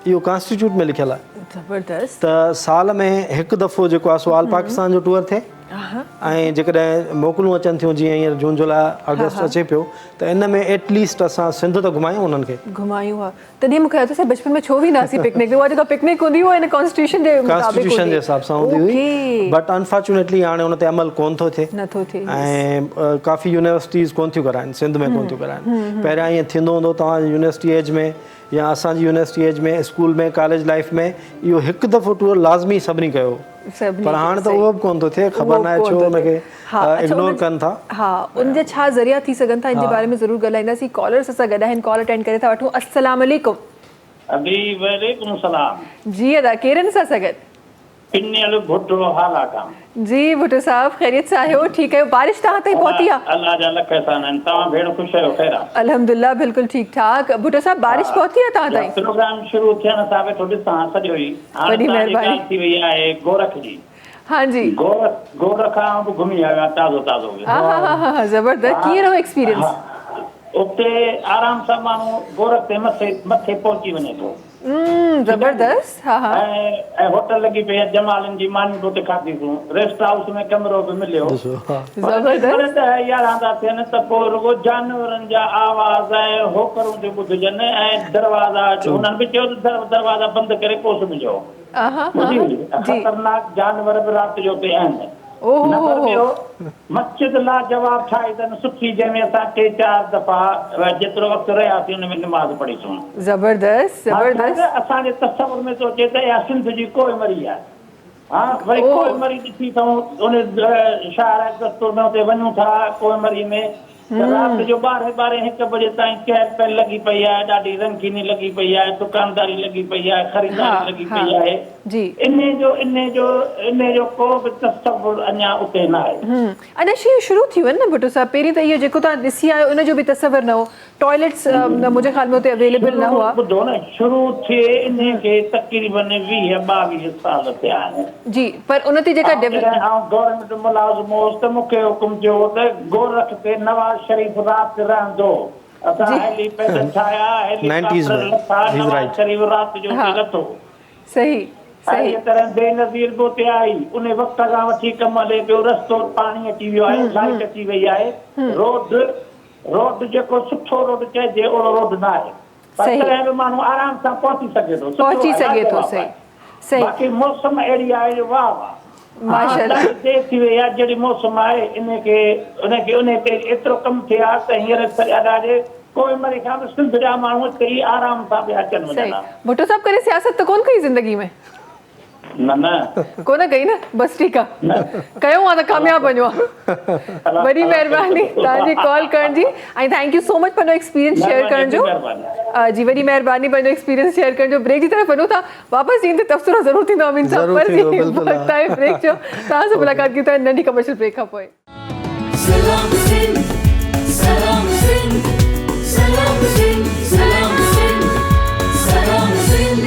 इहो कॉन्स्टिट्यूट में लिखियलु आहे। ज़बरदस्त। त साल में हिकु दफ़ो जेको आहे सो ऑल पाकिस्तान जो टूर थिए, ऐं जेकॾहिं मोकलूं अचनि थियूं जीअं हींअर जून जुलाई अगस्त अचे पियो, त इन में एटलीस्ट असां सिंध त घुमायूं उन्हनि खे। घुमायूं हा, तॾहिं मूंखे यादि आहे बचपन में छो वेंदासीं पिकनिक ते, उहा जेका पिकनिक हूंदी हुई हिन कॉन्स्टिट्यूशन जे हिसाब सां हूंदी हुई, बट अनफॉर्चुनेटली हाणे उन ते अमल कोन थो थिए, नथो थिए, ऐं काफ़ी यूनिवर्सिटीज़ कोन थियूं कराइनि, सिंध में कोन थियूं कराइनि। पहिरियां ईअं थींदो हूंदो तव्हां यूनिवर्सिटी एज में या असांजी यूनिवर्सिटी एज में, स्कूल में, कॉलेज लाइफ में इहो हिकु दफ़ो टूर लाज़मी सभिनी कयो, पर हाणे त उहो बि कोन थो थिए, ख़बर न आहे छो उनखे इग्नोर कनि था। हा, उनजा छा ज़रिया थी सघनि था, इन जे बारे में ज़रूरु ॻाल्हाईंदासीं। कॉलर्स असां गॾु आहिनि, कॉल अटेंड करे था वठूं। अस्सलाम वालेकुम। वालेकुम सलाम। जी अदा, केरनि सां सां गॾु? पिन्नेल भुट्टो हाला का। जी भुट्टो साहब, ख़ैरियत सां आहियो? ठीकु आहियो? बारिश तव्हां ताईं पहुती आहे? अल्लाह जा लख एहसान आहिनि। तव्हां भेण ख़ुशि आहियो? ख़ैर आहे? अल्हम्दुलिल्लाह, बिल्कुलु ठीकु ठाक। भुट्टो साहब, बारिश पहुती आहे तव्हां ताईं? प्रोग्राम शुरू थियण सां वेठो ॾिसां सॼो ई। वॾी महिरबानी थी वई आहे गोरख जी। हाँ जी, गोरख खां बि घुमी आया ताज़ो ताज़ो। हा, ज़बरदस्त। कीअं रहो एक्सपीरियंस? उते आराम सां माण्हू गोरख ते मथे पहुची वञे थो। ज़बरदस्त। हा हा। ऐं होटल लॻी पई आहे, जमालनि जी मानियूं बि उते खाधीसूं, रेस्ट हाउस में कमरो बि मिलियो। ज़बरदस्त। 11 था थियनि त पोइ रुॻो जानवरनि जा आवाज़ ऐं होकरूं थियूं ॿुधजनि, ऐं दरवाज़ा हुननि बि चयो त दरवाज़ा बंदि करे पोइ सुम्हिजो। ख़तरनाक जानवर बि राति जो उते आहिनि। मस्जिद लाजवाब ठाही अथनि, सुठी, जंहिंमें असां 3-4 दफ़ा जेतिरो वक़्तु रहियासीं हुन में निमाज़ पढ़ीसूं। ज़बरदस्त ज़बरदस्त। असांजे तसवुर में थो अचे त इहा सिंध जी कोइमरी आहे। हा, वरी कोइमरी ॾिठी अथऊं, उन शहर दस्तूर में उते वञूं था कोइमरी में, रात जो 12-1 बजे ताईं चहल पहल लगी पई आहे, ॾाढी रंगीनी लगी पई आहे, दुकानदारी लगी पई आहे, खरीदारी लगी पई आहे। जी इन जो को बि तसव्वुर अञा उते न आहे। अञा शयूं शुरू थी वञनि न भुट्टो साहब, पहिरीं त इहो जेको तव्हां ॾिसी आयो उन जो बि तसव्वुर न हो, टॉयलेट्स मुंहिंजे ख़्याल में उते अवेलेबल न हुआ। ॿुधो न, शुरू थिए इन खे तक़रीबन 20-22 साल थिया आहिनि। जी, पर उन ते जेका गवर्नमेंट मुलाज़िम हुउसि त मूंखे हुकुम थियो त गोरख ते नवाज़ शरीफ़ राति रहंदो। असां हेलीपैड ठाहिया, 90s में, नवाज़ right. शरीफ़ राति जो लथो। सही सही इस तरह बेनज़ीर बि उते आई, उन वक़्त खां वठी कम हले पियो, रस्तो पाणी अची वियो आहे, लाइट अची वई आहे, रोड जेको सुठो रोड चइजे ओड़ो रोड न आहे, पर तॾहिं बि माण्हू आराम सां पहुची सघे थो। सही सही। बाक़ी मौसम अहिड़ी आहे जो वाह वाह माशाल्लाह देर थी वई आहे। जहिड़ी मौसम आहे उन ते एतिरो कमु थिए आहे त हींअर ॾाढे कोई मरे खां सिंध जा माण्हू हिते ई आराम सां पिया अचनि सही। वञनि। भुट्टो साहब कॾहिं सियासत त कोन कई ज़िंदगी में? न कोन कई न, बस ठीकु आहे, कयो आहे त कामयाबु वञो आहे। वॾी महिरबानी तव्हांजी कॉल करण जी, ऐं थैंक यू सो मच पंहिंजो एक्सपीरियंस शेयर करण जो। जी वॾी महिरबानी पंहिंजो एक्सपीरियंस शेयर करण जो। ब्रेक जी तरफ़ वञूं था, वापसि ईंदे तबसरो ज़रूरु थींदो अमीन साहब, पर जी वक़्तु आहे ब्रेक जो। तव्हां सां मुलाक़ात की था नंढी कमर्शियल ब्रेक खां पोइ। सलाम सिंध, सलाम सिंध, सलाम सिंध, सलाम सिंध, सलाम सिंध,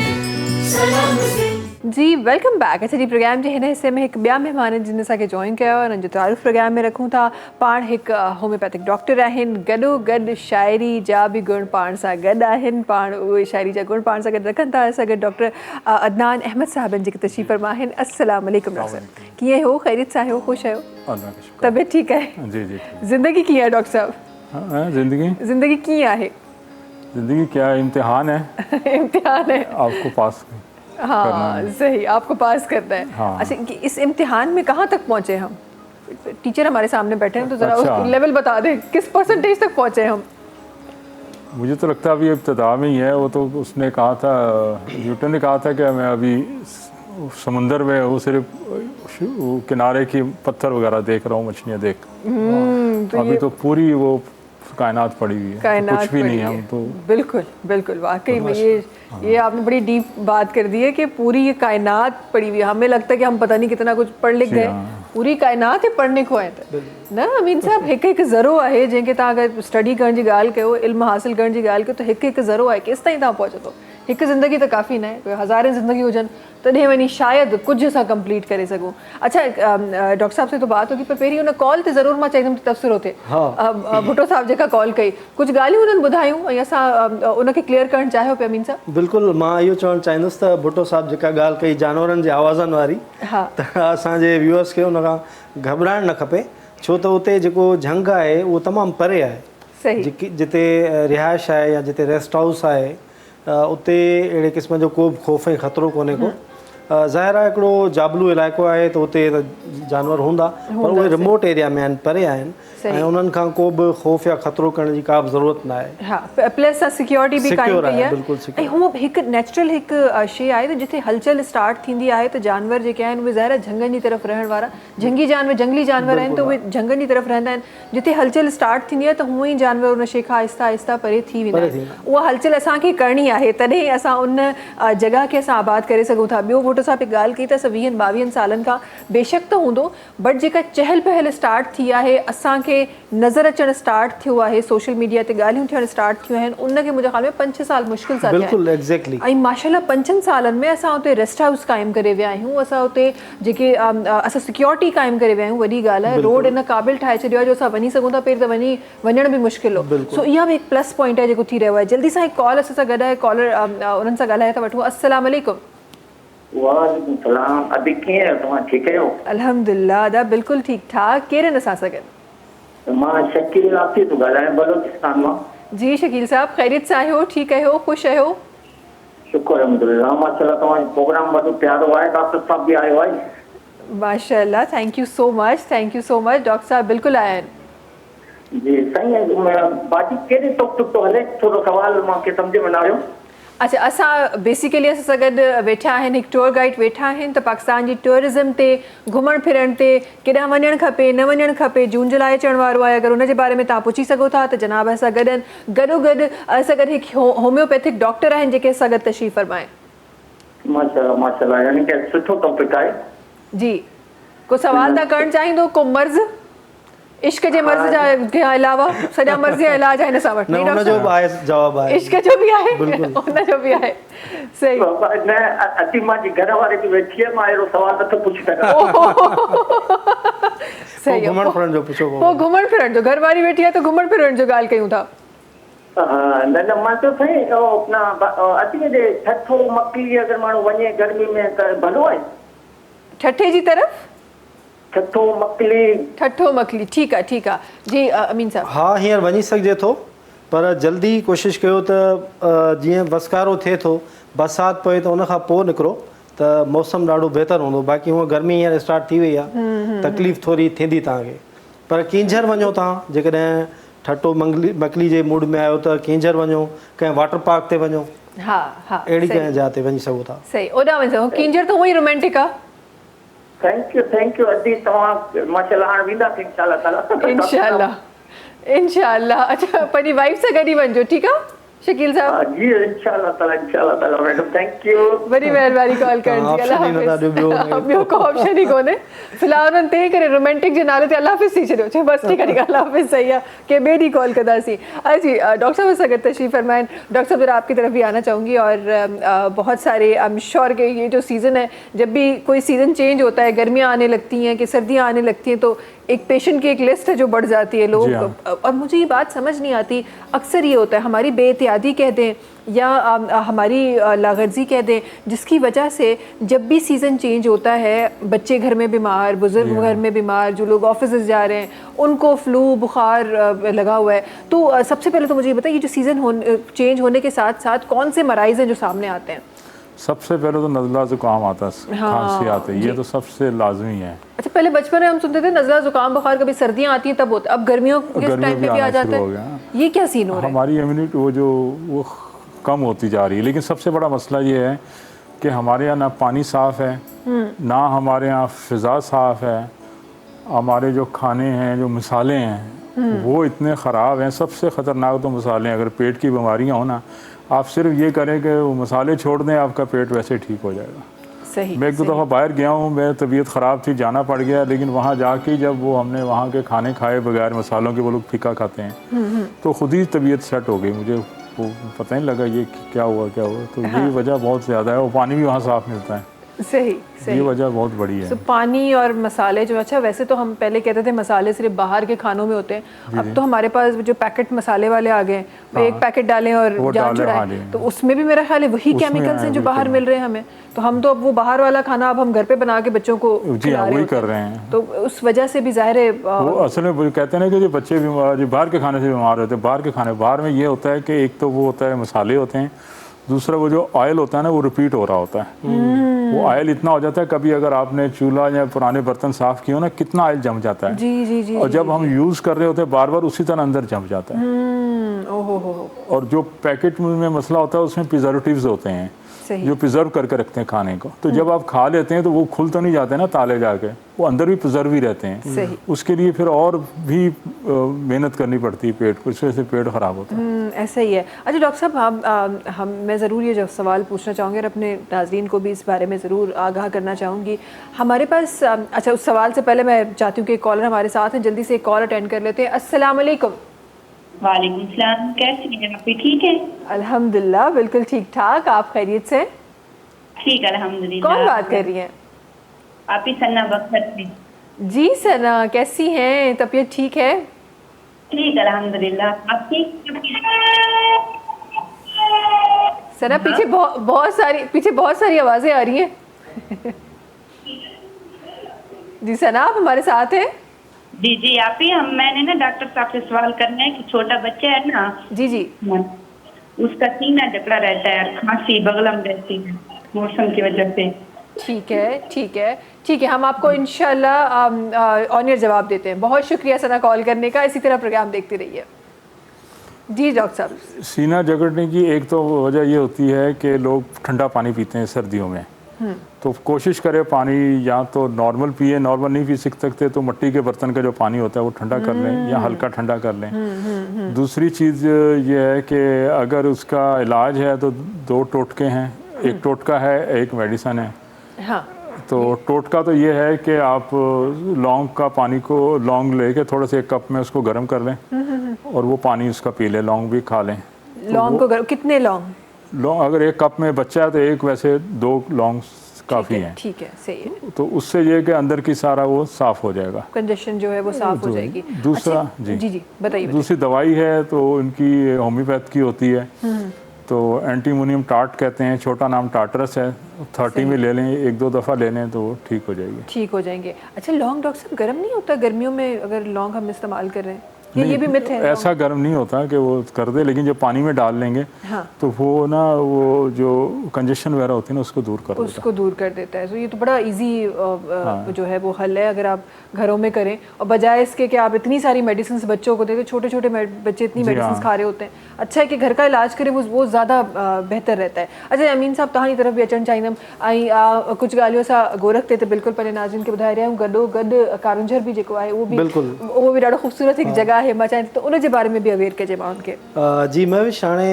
सलाम सिंध। जी वेलकम बैक। अच्छा जी, प्रोग्राम जे हिन हिसे में हिकु ॿिया महिमान जिन असांखे जॉइन कयो आहे, हुननि जो तारीफ़ प्रोग्राम में रखूं था। पाण हिकु होम्योपैथिक डॉक्टर आहिनि, गॾोगॾु शाइरी जा बि गुण पाण सां गॾु आहिनि, पाण उहे शाइरी जा गुण पाण सां गॾु रखनि था। असां गॾु डॉक्टर अदनान अहमद साहिबनि जेके तशरीफ़ फरमा आहिनि। अस्सलाम वालेकुम डॉक्टर साहब, कीअं हो? ख़ैरियत सां आहियो? ख़ुशि आहियो? तबियत ठीकु आहे? जी जी। ज़िंदगी कीअं आहे डॉक्टर साहब? ज़िंदगी कीअं आहे? ज़िंदगी क्या इम्तिहान है, इम्तिहान है, आपको पास हाँ सही, आपको पास करना है। हाँ। अच्छा, इस इम्तिहान में कहाँ तक पहुँचे हम? टीचर हमारे सामने बैठे हैं तो ज़रा उस लेवल बता दें, किस परसेंटेज तक पहुँचे हम? मुझे तो लगता है अभी इब्तिदा में ही है। वो तो उसने कहा था, न्यूटन ने कहा था कि मैं अभी समंदर में वो सिर्फ किनारे की पत्थर वगैरह देख रहा हूँ, मछलियाँ देख। अभी तो पूरी वो कायनात पड़ी हुई है, तो कुछ भी नहीं है हम तो। बिल्कुल बिल्कुल, वाकई में ये आपने बड़ी डीप बात कर दी है कि पूरी ये कायनात पड़ी हुई है। हमें लगता है कि हम पता नहीं कितना कुछ पढ़ लिख गए, पूरी कायनात है पढ़ने को आए न अमीन साहब। हिकु ज़रो आहे जंहिंखे तव्हां अगरि स्टडी करण जी ॻाल्हि कयो, इल्मु हासिलु करण जी ॻाल्हि कयो, त हिकु ज़रो आहे, केसि ताईं तव्हां पहुचंदो? हिकु ज़िंदगी त काफ़ी न आहे, हज़ारे ज़िंदगी हुजनि तॾहिं वञी शायदि कुझु असां कंप्लीट करे सघूं। अच्छा डॉक्टर साहब से तो बात होगी, पर पहिरीं हुन कॉल ते ज़रूरु मां चाहींदमि त तबसरो थिए। भुट्टो साहब जेका कॉल कई, कुझु ॻाल्हियूं हुननि ॿुधायूं ऐं असां उनखे क्लियर करणु चाहियो पिया अमीन साहब? बिल्कुलु, मां इहो चवणु चाहींदुसि त भुट्टो साहब जेका ॻाल्हि कई जानवरनि जे आवाज़नि वारी, त असांजे व्यूअर्स खे उन खां घबराइणु न खपे, छो त उते जेको झंग आहे उहो तमामु परे आहे। जिते रिहाइश आहे या जिते रेस्ट हाउस आहे, उते अहिड़े क़िस्म जो को बि ख़ौफ़ ऐं ख़तरो कोन्हे को। ज़ाहिर आहे हिकिड़ो जाबलू इलाइक़ो आहे त उते जानवर हूंदा, पर उहे रिमोट एरिया में आहिनि, परे आहिनि, ऐं उन्हनि खां को बि ख़ौफ़ या ख़तरो करण जी का बि ज़रूरत न आहे। हा, प्लस सिक्योरिटी बि काइम कई आहे। बिल्कुलु ऐं हूअ हिकु नेचुरल हिकु शइ आहे त जिथे हलचल स्टार्ट थींदी आहे त जानवर जेके आहिनि उहे ज़ाहिर झंगनि जी तरफ़ रहण वारा जंगली जानवर आहिनि, त उहे झंगनि जी तरफ़ रहंदा आहिनि। जिथे हलचल स्टार्ट थींदी आहे त हूअं ई जानवर उन शइ खां आहिस्ता आहिस्ता परे थी वेंदा आहिनि। उहा हलचल असांखे करणी आहे, तॾहिं असां उन जॻह खे असां आबाद करे सघूं था। ॿियो भुट्टो साहब हिकु ॻाल्हि कई त 20-22 सालनि खां बेशक त हूंदो, बट जेका चहल पहल स्टार्ट थी आहे, असांखे नज़र अचणु स्टार्ट थियो आहे, सोशल मीडिया ते ॻाल्हियूं थियणु स्टार्ट थियूं आहिनि, उनखे मुंहिंजे ख़्याल में 5-6 साल मुश्किल सां थिया आहिनि। ऐं माशाल्लाह 5 सालनि में असां उते रेस्ट हाउस क़ाइमु करे विया आहियूं, असां उते जेके असां सिक्योरिटी क़ाइमु करे विया आहियूं। वॾी ॻाल्हि आहे, रोड इन क़ाबिल ठाहे छॾियो आहे जो असां वञी सघूं था, पहिरीं त वञणु बि मुश्किल हो। सो इहा बि हिकु प्लस पॉइंट आहे जेको थी रहियो आहे। जल्दी सां हिकु कॉल असां सां गॾु आहे, कॉलर उन्हनि सां ॻाल्हाए था वठूं। अस्सलाम वालेकुम। वालेकुम सलाम। अभी कीअं आहियो तव्हां? ठीकु आहियो? अल्हम्दुलिल्लाह अदा बिल्कुलु ठीकु ठाक। केरनि असां सां गॾु? मां शकील आसिफ थो ॻाल्हायां, बलोचिस्तान मां। जी शकील साहब, ख़ैरियत सां आहियो? ठीकु आहियो? ख़ुशि आहियो? शुक्र अल्हम्दुलिल्लाह, माशाल्लाह तव्हांजो प्रोग्राम ॾाढो प्यारो आहे, डॉक्टर साहब बि आयो आहे। माशाल्लाह, thank you so much, thank you so much. Doctor साहब बिल्कुलु आया आहिनि। जी साईं, बाक़ी कहिड़े टॉपिक थो हले? थोरो सवाल मूंखे सम्झ में न आयो। अच्छा असां बेसिकली असां सां गॾु वेठा आहिनि हिकु टूर गाइड वेठा आहिनि त पाकिस्तान जी टूरिज़म ते घुमण फिरण ते केॾांहुं वञणु खपे न वञणु खपे जून जुलाई अचण वारो आहे अगरि उनजे बारे में तव्हां पुछी सघो था त जनाब असां गॾु आहिनि गॾोगॾु असां गॾु हिकु होम्योपैथिक डॉक्टर आहिनि जेके असां गॾु तशरीफ़ फरमाइनि। माशाल्लाह माशाल्लाह, यानी कि सुठो टॉपिक आहे। जी को सवाल तव्हां करणु चाहींदो को मर्ज़ इश्क जे मर्ज़ जे अलावा सॼा मर्ज़ जा इलाज आहिनि असां वटि न उनजो बि आहे जवाबु आहे इश्क जो बि आहे उनजो बि आहे सही न अची मुंहिंजी घर वारे जी वेठी आहे, मां अहिड़ो सवाल नथो पुछी सघां। सही घुमण फिरण जो पुछो पोइ घुमण फिरण जो घरवारी वेठी आहे त घुमण फिरण जो ॻाल्हि कयूं था। न न मां चयो साईं अची वञे ठठो मकली अगरि माण्हू वञे गर्मी में त भलो आहे? ठठे जी तरफ़ ठठो मकली ठीकु आहे जी अमीन साहब। हा हींअर वञी सघिजे थो पर जल्दी कोशिशि कयो त जीअं वसकारो थिए थो बरसाति पए त उनखां पोइ निकिरो त मौसम ॾाढो बहितरु हूंदो। बाक़ी हूअं गर्मी हींअर स्टार्ट थी वई आहे, तकलीफ़ थोरी थींदी तव्हांखे। पर कींझर वञो तव्हां जेकॾहिं ठठो मकली जे मूड में आहियो त कींझर वञो, कंहिं वाटर पार्क ते वञो, हा अहिड़ी कंहिं जाइ ते वञी सघो था। सही ओॾां वञी सघो। कींझर त हूअं ई रोमांटिक आहे। थैंक यू अदी तव्हां माशाल्लाह हाणे वेंदासीं इंशाल्लाह। अच्छा पंहिंजी वाइफ सां गॾु ई वञिजो ठीकु आहे शकील साहब। जी इंशाल्लाह ताला मैडम थैंक यू। वरी महिरबानी कॉल करण जी। अल्लाह हाफ़िज़। ॿियो को ऑप्शन ई कोन्हे फ़िलहाल उन्हनि ते करे रोमांटिक जे नाले ते अल्लाह हाफ़िज़ थी छॾियो चए बसि ठीकु आहे अल्लाह हाफ़िज़ सही आहे कि ॿिए ॾींहुं कॉल कंदासीं। जी डॉक्टर साहब सां गॾु तशरीफ़ फरमाएं। डॉक्टर साहब जरा आपकी तरफ भी आना चाहूँगी और बहुत सारे आई एम श्योर कि ये जो सीज़न है जब भी कोई सीज़न चेंज होता है गर्मियाँ आने लगती हैं कि सर्दियाँ आने लगती हैं तो एक पेशेंट की एक लिस्ट है जो बढ़ जाती है लोग और मुझे ये बात समझ नहीं आती अक्सर ये होता है हमारी बेएहतियाती कह दें या हमारी लागर्जी कह दें जिसकी वजह से जब भी सीज़न चेंज होता है बच्चे घर में बीमार बुज़ुर्ग घर में बीमार जो लोग ऑफिस जा रहे हैं उनको फ्लू बुखार लगा हुआ है। तो सबसे पहले तो मुझे ये बताइए ये जो सीज़न चेंज होने के साथ साथ कौन से मराइज़ हैं जो सामने आते हैं? सबसे पहले तो नज़ला ज़ुकाम आता है, खांसी आती है, ये तो सबसे लाजमी है। अच्छा पहले बचपन में हम सुनते थे नज़ला ज़ुकाम बुखार कभी सर्दियाँ आती हैं तब होता है, अब गर्मियों के टाइम पे भी आ जाता है। ये क्या सीन हो रहा है? हमारी इम्यूनिटी वो कम होती जा रही है। लेकिन सबसे बड़ा मसला ये है कि हमारे यहाँ ना पानी साफ़ है ना हमारे यहाँ फ़िज़ा साफ़ है, हमारे जो खाने हैं जो मसाले हैं वो इतने ख़राब हैं। सबसे ख़तरनाक तो मसाले हैं। अगर पेट की बीमारियाँ हो ना आप सिर्फ ये करें कि वो मसाले छोड़ दें आपका पेट वैसे ठीक हो जाएगा। सही। मैं एक दो दफ़ा बाहर गया हूँ, मेरी तबीयत ख़राब थी जाना पड़ गया, लेकिन वहाँ जाके जब वो हमने वहाँ के खाने खाए बगैर मसालों के वो लोग फीका खाते हैं तो ख़ुद ही तबीयत सेट हो गई। मुझे वो पता नहीं लगा ये क्या हुआ। तो ये वजह बहुत ज़्यादा है। वो पानी भी वहाँ साफ़ मिलता है। सही। ये वजह बहुत बड़ी है। तो पानी और मसाले जो अच्छा वैसे तो हम पहले कहते थे मसाले सिर्फ बाहर के खानों में होते हैं, अब तो हमारे पास जो पैकेट मसाले वाले आ गए वो एक पैकेट डालें और जान छुड़ाएं तो उसमें भी मेरा ख्याल है वही केमिकल्स हैं जो बाहर मिल रहे हैं हमें। तो हम तो अब वो बाहर वाला खाना अब हम घर पे बना के बच्चों को वही कर रहे हैं। तो उस वजह से भी ज़ाहिर है वो असल में कहते हैं ना कि जो बच्चे बीमार बाहर के खाने से बीमार होते हैं। बाहर के खाने बाहर में ये होता है कि एक तो वो होता है मसाले होते हैं, दूसरा वो जो ऑयल होता है ना वो रिपीट हो रहा होता है। वो ऑयल इतना हो जाता है कभी अगर आपने चूल्हा या पुराने बर्तन साफ़ किए हो ना कितना ऑयल जम जाता है। जी। और जब हम यूज़ कर रहे होते हैं बार बार उसी तरह अंदर जम जाता है। और जो पैकेट में मसला होता है उसमें प्रिजर्वेटिव्स होते हैं जो प्रिजर्व करके रखते हैं खाने को। तो जब आप खा लेते हैं तो वो खुल तो नहीं जाते ना ताले जाके, वो अंदर भी प्रिजर्व ही रहते हैं। उसके लिए फिर और भी मेहनत करनी पड़ती है पेट को, इस वजह से पेट ख़राब होता है। ऐसा ही है। अच्छा डॉक्टर साहब मैं ज़रूर ये जो सवाल पूछना चाहूँगी और अपने नाज़रीन को भी इस बारे में ज़रूर आगाह करना चाहूँगी। हमारे पास अच्छा उस सवाल से पहले मैं चाहती हूँ कि एक कॉलर हमारे साथ हैं, जल्दी से एक कॉल अटेंड कर लेते हैं। अस्सलाम वालेकुम। वालेकुम सलाम, कैसी हैं आप? ठीक है अल्हम्दुलिल्लाह बिल्कुल ठीक ठाक, आप खैरियत से? ठीक अल्हम्दुलिल्लाह। कौन बात कर रही हैं? आप ही सना बख्तर से। जी सना कैसी हैं, तबीयत ठीक है? ठीक अल्हम्दुलिल्लाह। आप ठीक? सना पीछे बहुत सारी आवाज़ें आ रही हैं। जी सना आप हमारे साथ हैं? जी आप ही मैंने ना डॉक्टर साहब से सवाल करना है कि छोटा बच्चा है ना जी उसका सीना जकड़ा रहता है और खांसी बगलम रहती है मौसम की वजह से। ठीक है हम आपको इंशाल्लाह ऑन एयर जवाब देते हैं। बहुत शुक्रिया सना कॉल करने का, इसी तरह प्रोग्राम देखते रहिए। जी डॉक्टर साहब। सीना जकड़ने की एक तो वजह ये होती है कि लोग ठंडा पानी पीते हैं सर्दियों में, तो कोशिश करें पानी या तो नॉर्मल पिए, नॉर्मल नहीं पी सकते तो मिट्टी के बर्तन का जो पानी होता है वो ठंडा कर लें या हल्का ठंडा कर लें। दूसरी चीज़ ये है कि अगर उसका इलाज है तो 2 टोटके हैं, एक टोटका है एक मेडिसन है। हाँ तो टोटका तो ये है कि आप लौंग का पानी को लौंग लेके थोड़ा सा 1 कप में उसको गर्म कर लें और वो पानी उसका पी लें, लौंग भी खा लें। लौंग को कितने लौंग? लौंग अगर 1 कप में बच्चा है तो एक, वैसे 2 लौंग काफ़ी हैं। ठीक है, सही है। तो उससे ये कि अंदर की सारा वो साफ़ हो जाएगा, कंजेशन जो है वो साफ हो जाएगी। दूसरा अच्छा, जी बताइए। दूसरी दवाई है तो उनकी होम्योपैथ की होती है, तो एंटीमोनियम टार्ट कहते हैं, छोटा नाम टार्टरस है, 30 में ले लें, 1-2 दफ़ा ले लें तो ठीक हो जाएगी। ठीक हो जाएंगे। अच्छा लौंग डॉक्टर साहब गर्म नहीं होता गर्मियों में अगर लौंग हम इस्तेमाल कर रहे हैं? ये भी मिथ है? ऐसा गर्म नहीं होता कि वो कर दे, लेकिन जब पानी में डाल लेंगे हाँ। तो वो ना वो जो कंजेशन वगैरह होती है ना उसको दूर कर देता है। उसको दूर कर देता है। तो ये तो बड़ा इजी जो है वो हल है अगर आप घरों में करें, और बजाय इसके कि आप इतनी सारी मेडिसिन बच्चों को देते, छोटे छोटे बच्चे इतनी मेडिसिन खा रहे होते हैं, अच्छा है कि घर का इलाज करें, वो ज़्यादा बेहतर रहता है। अच्छा अमीन साहब तहां तरफ भी अचणु चाहींदमि ऐं कुछ ॻाल्हियूं असां गोरख ते बिल्कुलु पंहिंजे नाज़रीन खे ॿुधाए रहिया आहियूं। गॾोगॾु कारुंझर भी जेको आहे उहो बि ॾाढो ख़ूबसूरत हिकु जॻह आहे। मां चाहियां थी त उनजे बारे में बि अवेयर कजे माण्हुनि खे। जी महविश हाणे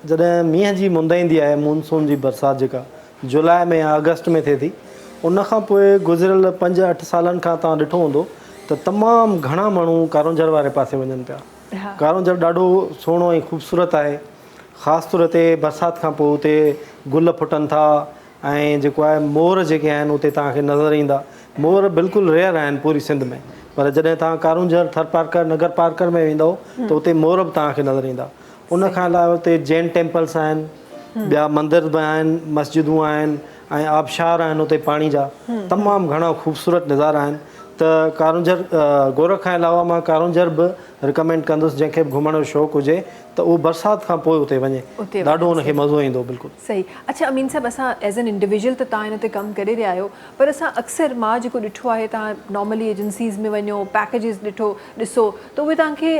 जॾहिं मींहं जी मुंद ईंदी आहे, मानसून जी बरसाति जेका जुलाई में या अगस्त में थिए थी, उन खां पोइ गुज़िरियल 5-8 सालनि खां तव्हां ॾिठो हूंदो त तमामु घणा माण्हू कारुंझर वारे पासे वञनि पिया। कारुंझर ॾाढो सुहिणो ऐं ख़ूबसूरत आहे, ख़ासि तौर ते बरसाति खां पोइ उते गुल फुटनि था ऐं जेको आहे मोर जेके आहिनि उते तव्हांखे नज़र ईंदा। मोर बिल्कुलु रेयर आहिनि पूरी सिंध में, पर जॾहिं तव्हां कारुंझर थरपारकर नगर पार्कर में वेंदव त उते मोर बि तव्हांखे नज़र ईंदा। उन खां अलावा उते जैन टेम्पल्स आहिनि, ॿिया मंदर बि आहिनि, मस्जिदूं आहिनि ऐं आबशार आहिनि उते पाणी जा, तमामु घणा ख़ूबसूरत नज़ारा आहिनि। त कारुंझर गोरख खां अलावा मां कारुंझर बि रिकमेंड कंदुसि, जंहिंखे बि घुमण जो शौक़ु हुजे त उहो बरसाति खां पोइ उते वञे, ॾाढो हुनखे मज़ो ईंदो। बिल्कुलु सही। अच्छा अमीन साहब असां एज़ एन इंडिविजुअल त तव्हां हिन ते कमु करे रहिया आहियो, पर असां अक्सर मां जेको ॾिठो आहे तव्हां नॉर्मली एजेंसीज़ में वञो, पैकेजिस ॾिसो त उहे तव्हांखे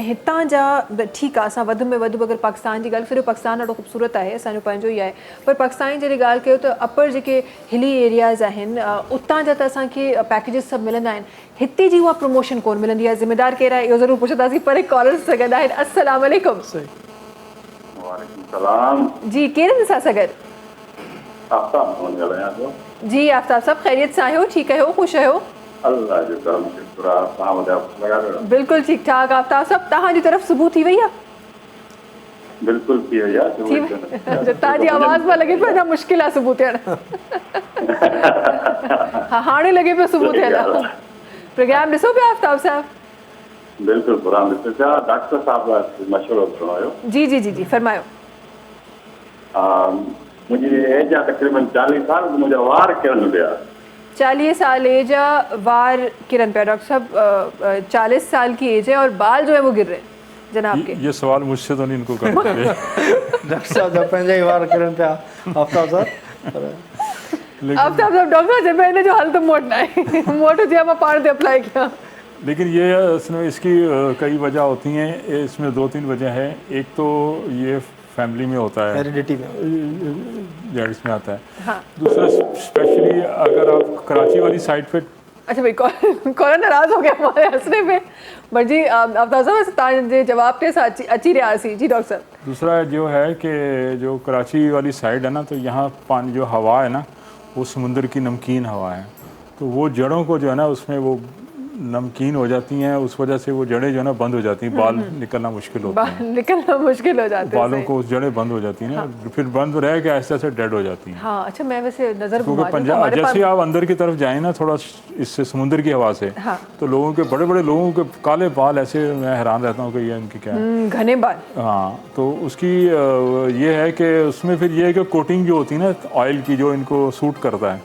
हितां जा ठीकु आहे, असां वधि में वधि अगरि पाकिस्तान जी ॻाल्हि, सॼो पाकिस्तान ॾाढो ख़ूबसूरत आहे, असांजो पंहिंजो ई आहे, पर पाकिस्तान जी जॾहिं ॻाल्हि कयो त अपर जेके हिली एरियाज़ आहिनि उतां जा त असांखे पैकेजिस सभु मिलंदा आहिनि, हिते जी उहा प्रमोशन कोन मिलंदी आहे। ज़िम्मेदार केरु आहे इहो ज़रूरु पुछंदासीं, पर कॉलर्स सां गॾु आहिनि। अस्सलाम वालेकुम। जी केरु मूंसां सां गॾु? जी आफ्ताब साहब ख़ैरियत सां आहियो? ठीकु आहियो? ख़ुशि आहियो? बिल्कुलु ठीकु ठाक। आफ्ताब साहब तव्हांजी तरफ़ सुबुह थी वई आहे? बिल्कुल थी वई आहे। तव्हांजी आवाज़ मां लॻे पियो अञा मुश्किल आहे सुबुह थियण। हा हाणे लॻे पियो सुबुह थियण। प्रोग्राम ॾिसो पिया आफ्ताब साहब? बिल्कुल प्रोग्राम ॾिसो पिया। डॉक्टर साहब लाइ मशवरो सुणायो। जी जी जी जी फरमायो। मुंहिंजी एज आहे तक़रीबन 40 साल, मुंहिंजा वार किरनि पिया। 40 साल एज है, वार किरन पे। डॉक्टर साहब 40 साल की एज है और बाल जो है वो गिर रहे हैं जनाब के। ये सवाल मुझसे तो नहीं इनको करना चाहिए। डॉक्टर साहब जब पंहिंजा ई वार किरनि पिया आफ्ताब साहब। आफ्ताब साहब डॉक्टर जब मैंने जो हाल तो मोट ना है मोट हो जाए मैं पार दे अप्लाई किया। लेकिन ये इसमें इसकी कई वजह होती हैं, इसमें 2-3 वजह है। एक तो ये फैमिली में होता है, हेरिडिटी में, जेंट्स में आता है। हाँ। दूसरा स्पेशली अगर आप कराची वाली साइड पे। अच्छा भाई कौन नाराज हो गया हमारे हंसने पे? बट जी आफ्ताब साहब तव्हांजे जवाब ते अची रहियासीं। जी डॉक्टर साहब। दूसरा जो है कि जो कराची वाली साइड है ना, तो यहाँ पानी जो हवा है ना वो समुंदर की नमकीन हवा है, तो वो जड़ों को जो है ना उसमें वो नमकीन हो जाती हैं, उस वजह से वो जड़ें जो है ना बंद हो जाती हैं, बाल निकलना मुश्किल होता है, निकलना मुश्किल हो जाते हैं बालों को जड़ें बंद हो जाती हैं। हाँ। फिर बंद रह के ऐसे ऐसे डेड हो जाती हैं। हाँ अच्छा मैं वैसे नजर क्योंकि पंजाब जैसे आप अंदर की तरफ जाए ना थोड़ा इससे समुद्र की हवा से, हाँ। तो लोगों के बड़े बड़े लोगों के काले बाल ऐसे, मैं हैरान रहता हूँ कि ये इनकी क्या है, घने बाल। हाँ तो उसकी ये है कि उसमें फिर ये है कि कोटिंग जो होती है ना ऑयल की, जो इनको सूट करता है,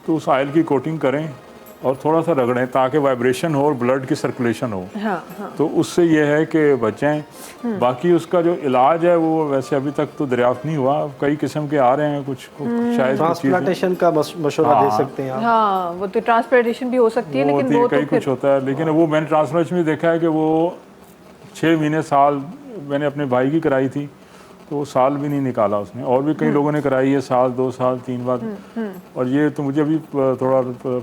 तो उस ऑयल की कोटिंग करें और थोड़ा सा रगड़ें ताकि वाइब्रेशन हो और ब्लड की सर्कुलेशन हो। हाँ, हाँ। तो उससे ये है कि बचें। बाकी उसका जो इलाज है वो वैसे अभी तक तो दरियाफ्त नहीं हुआ, कई किस्म के आ रहे हैं, कुछ शायद ट्रांसप्लांटेशन का मशवरा दे सकते हैं आप। हाँ वो तो ट्रांसप्लांटेशन भी हो सकती है, लेकिन वो कई कुछ होता है, लेकिन वो मैंने ट्रांसप्लांटेशन में देखा है कि वो 6 महीने साल मैंने अपने भाई की कराई थी तो वो साल भी नहीं निकाला उसने, और भी कई लोगों ने कराई है साल 2 साल 3 बार। और ये तो मुझे अभी थोड़ा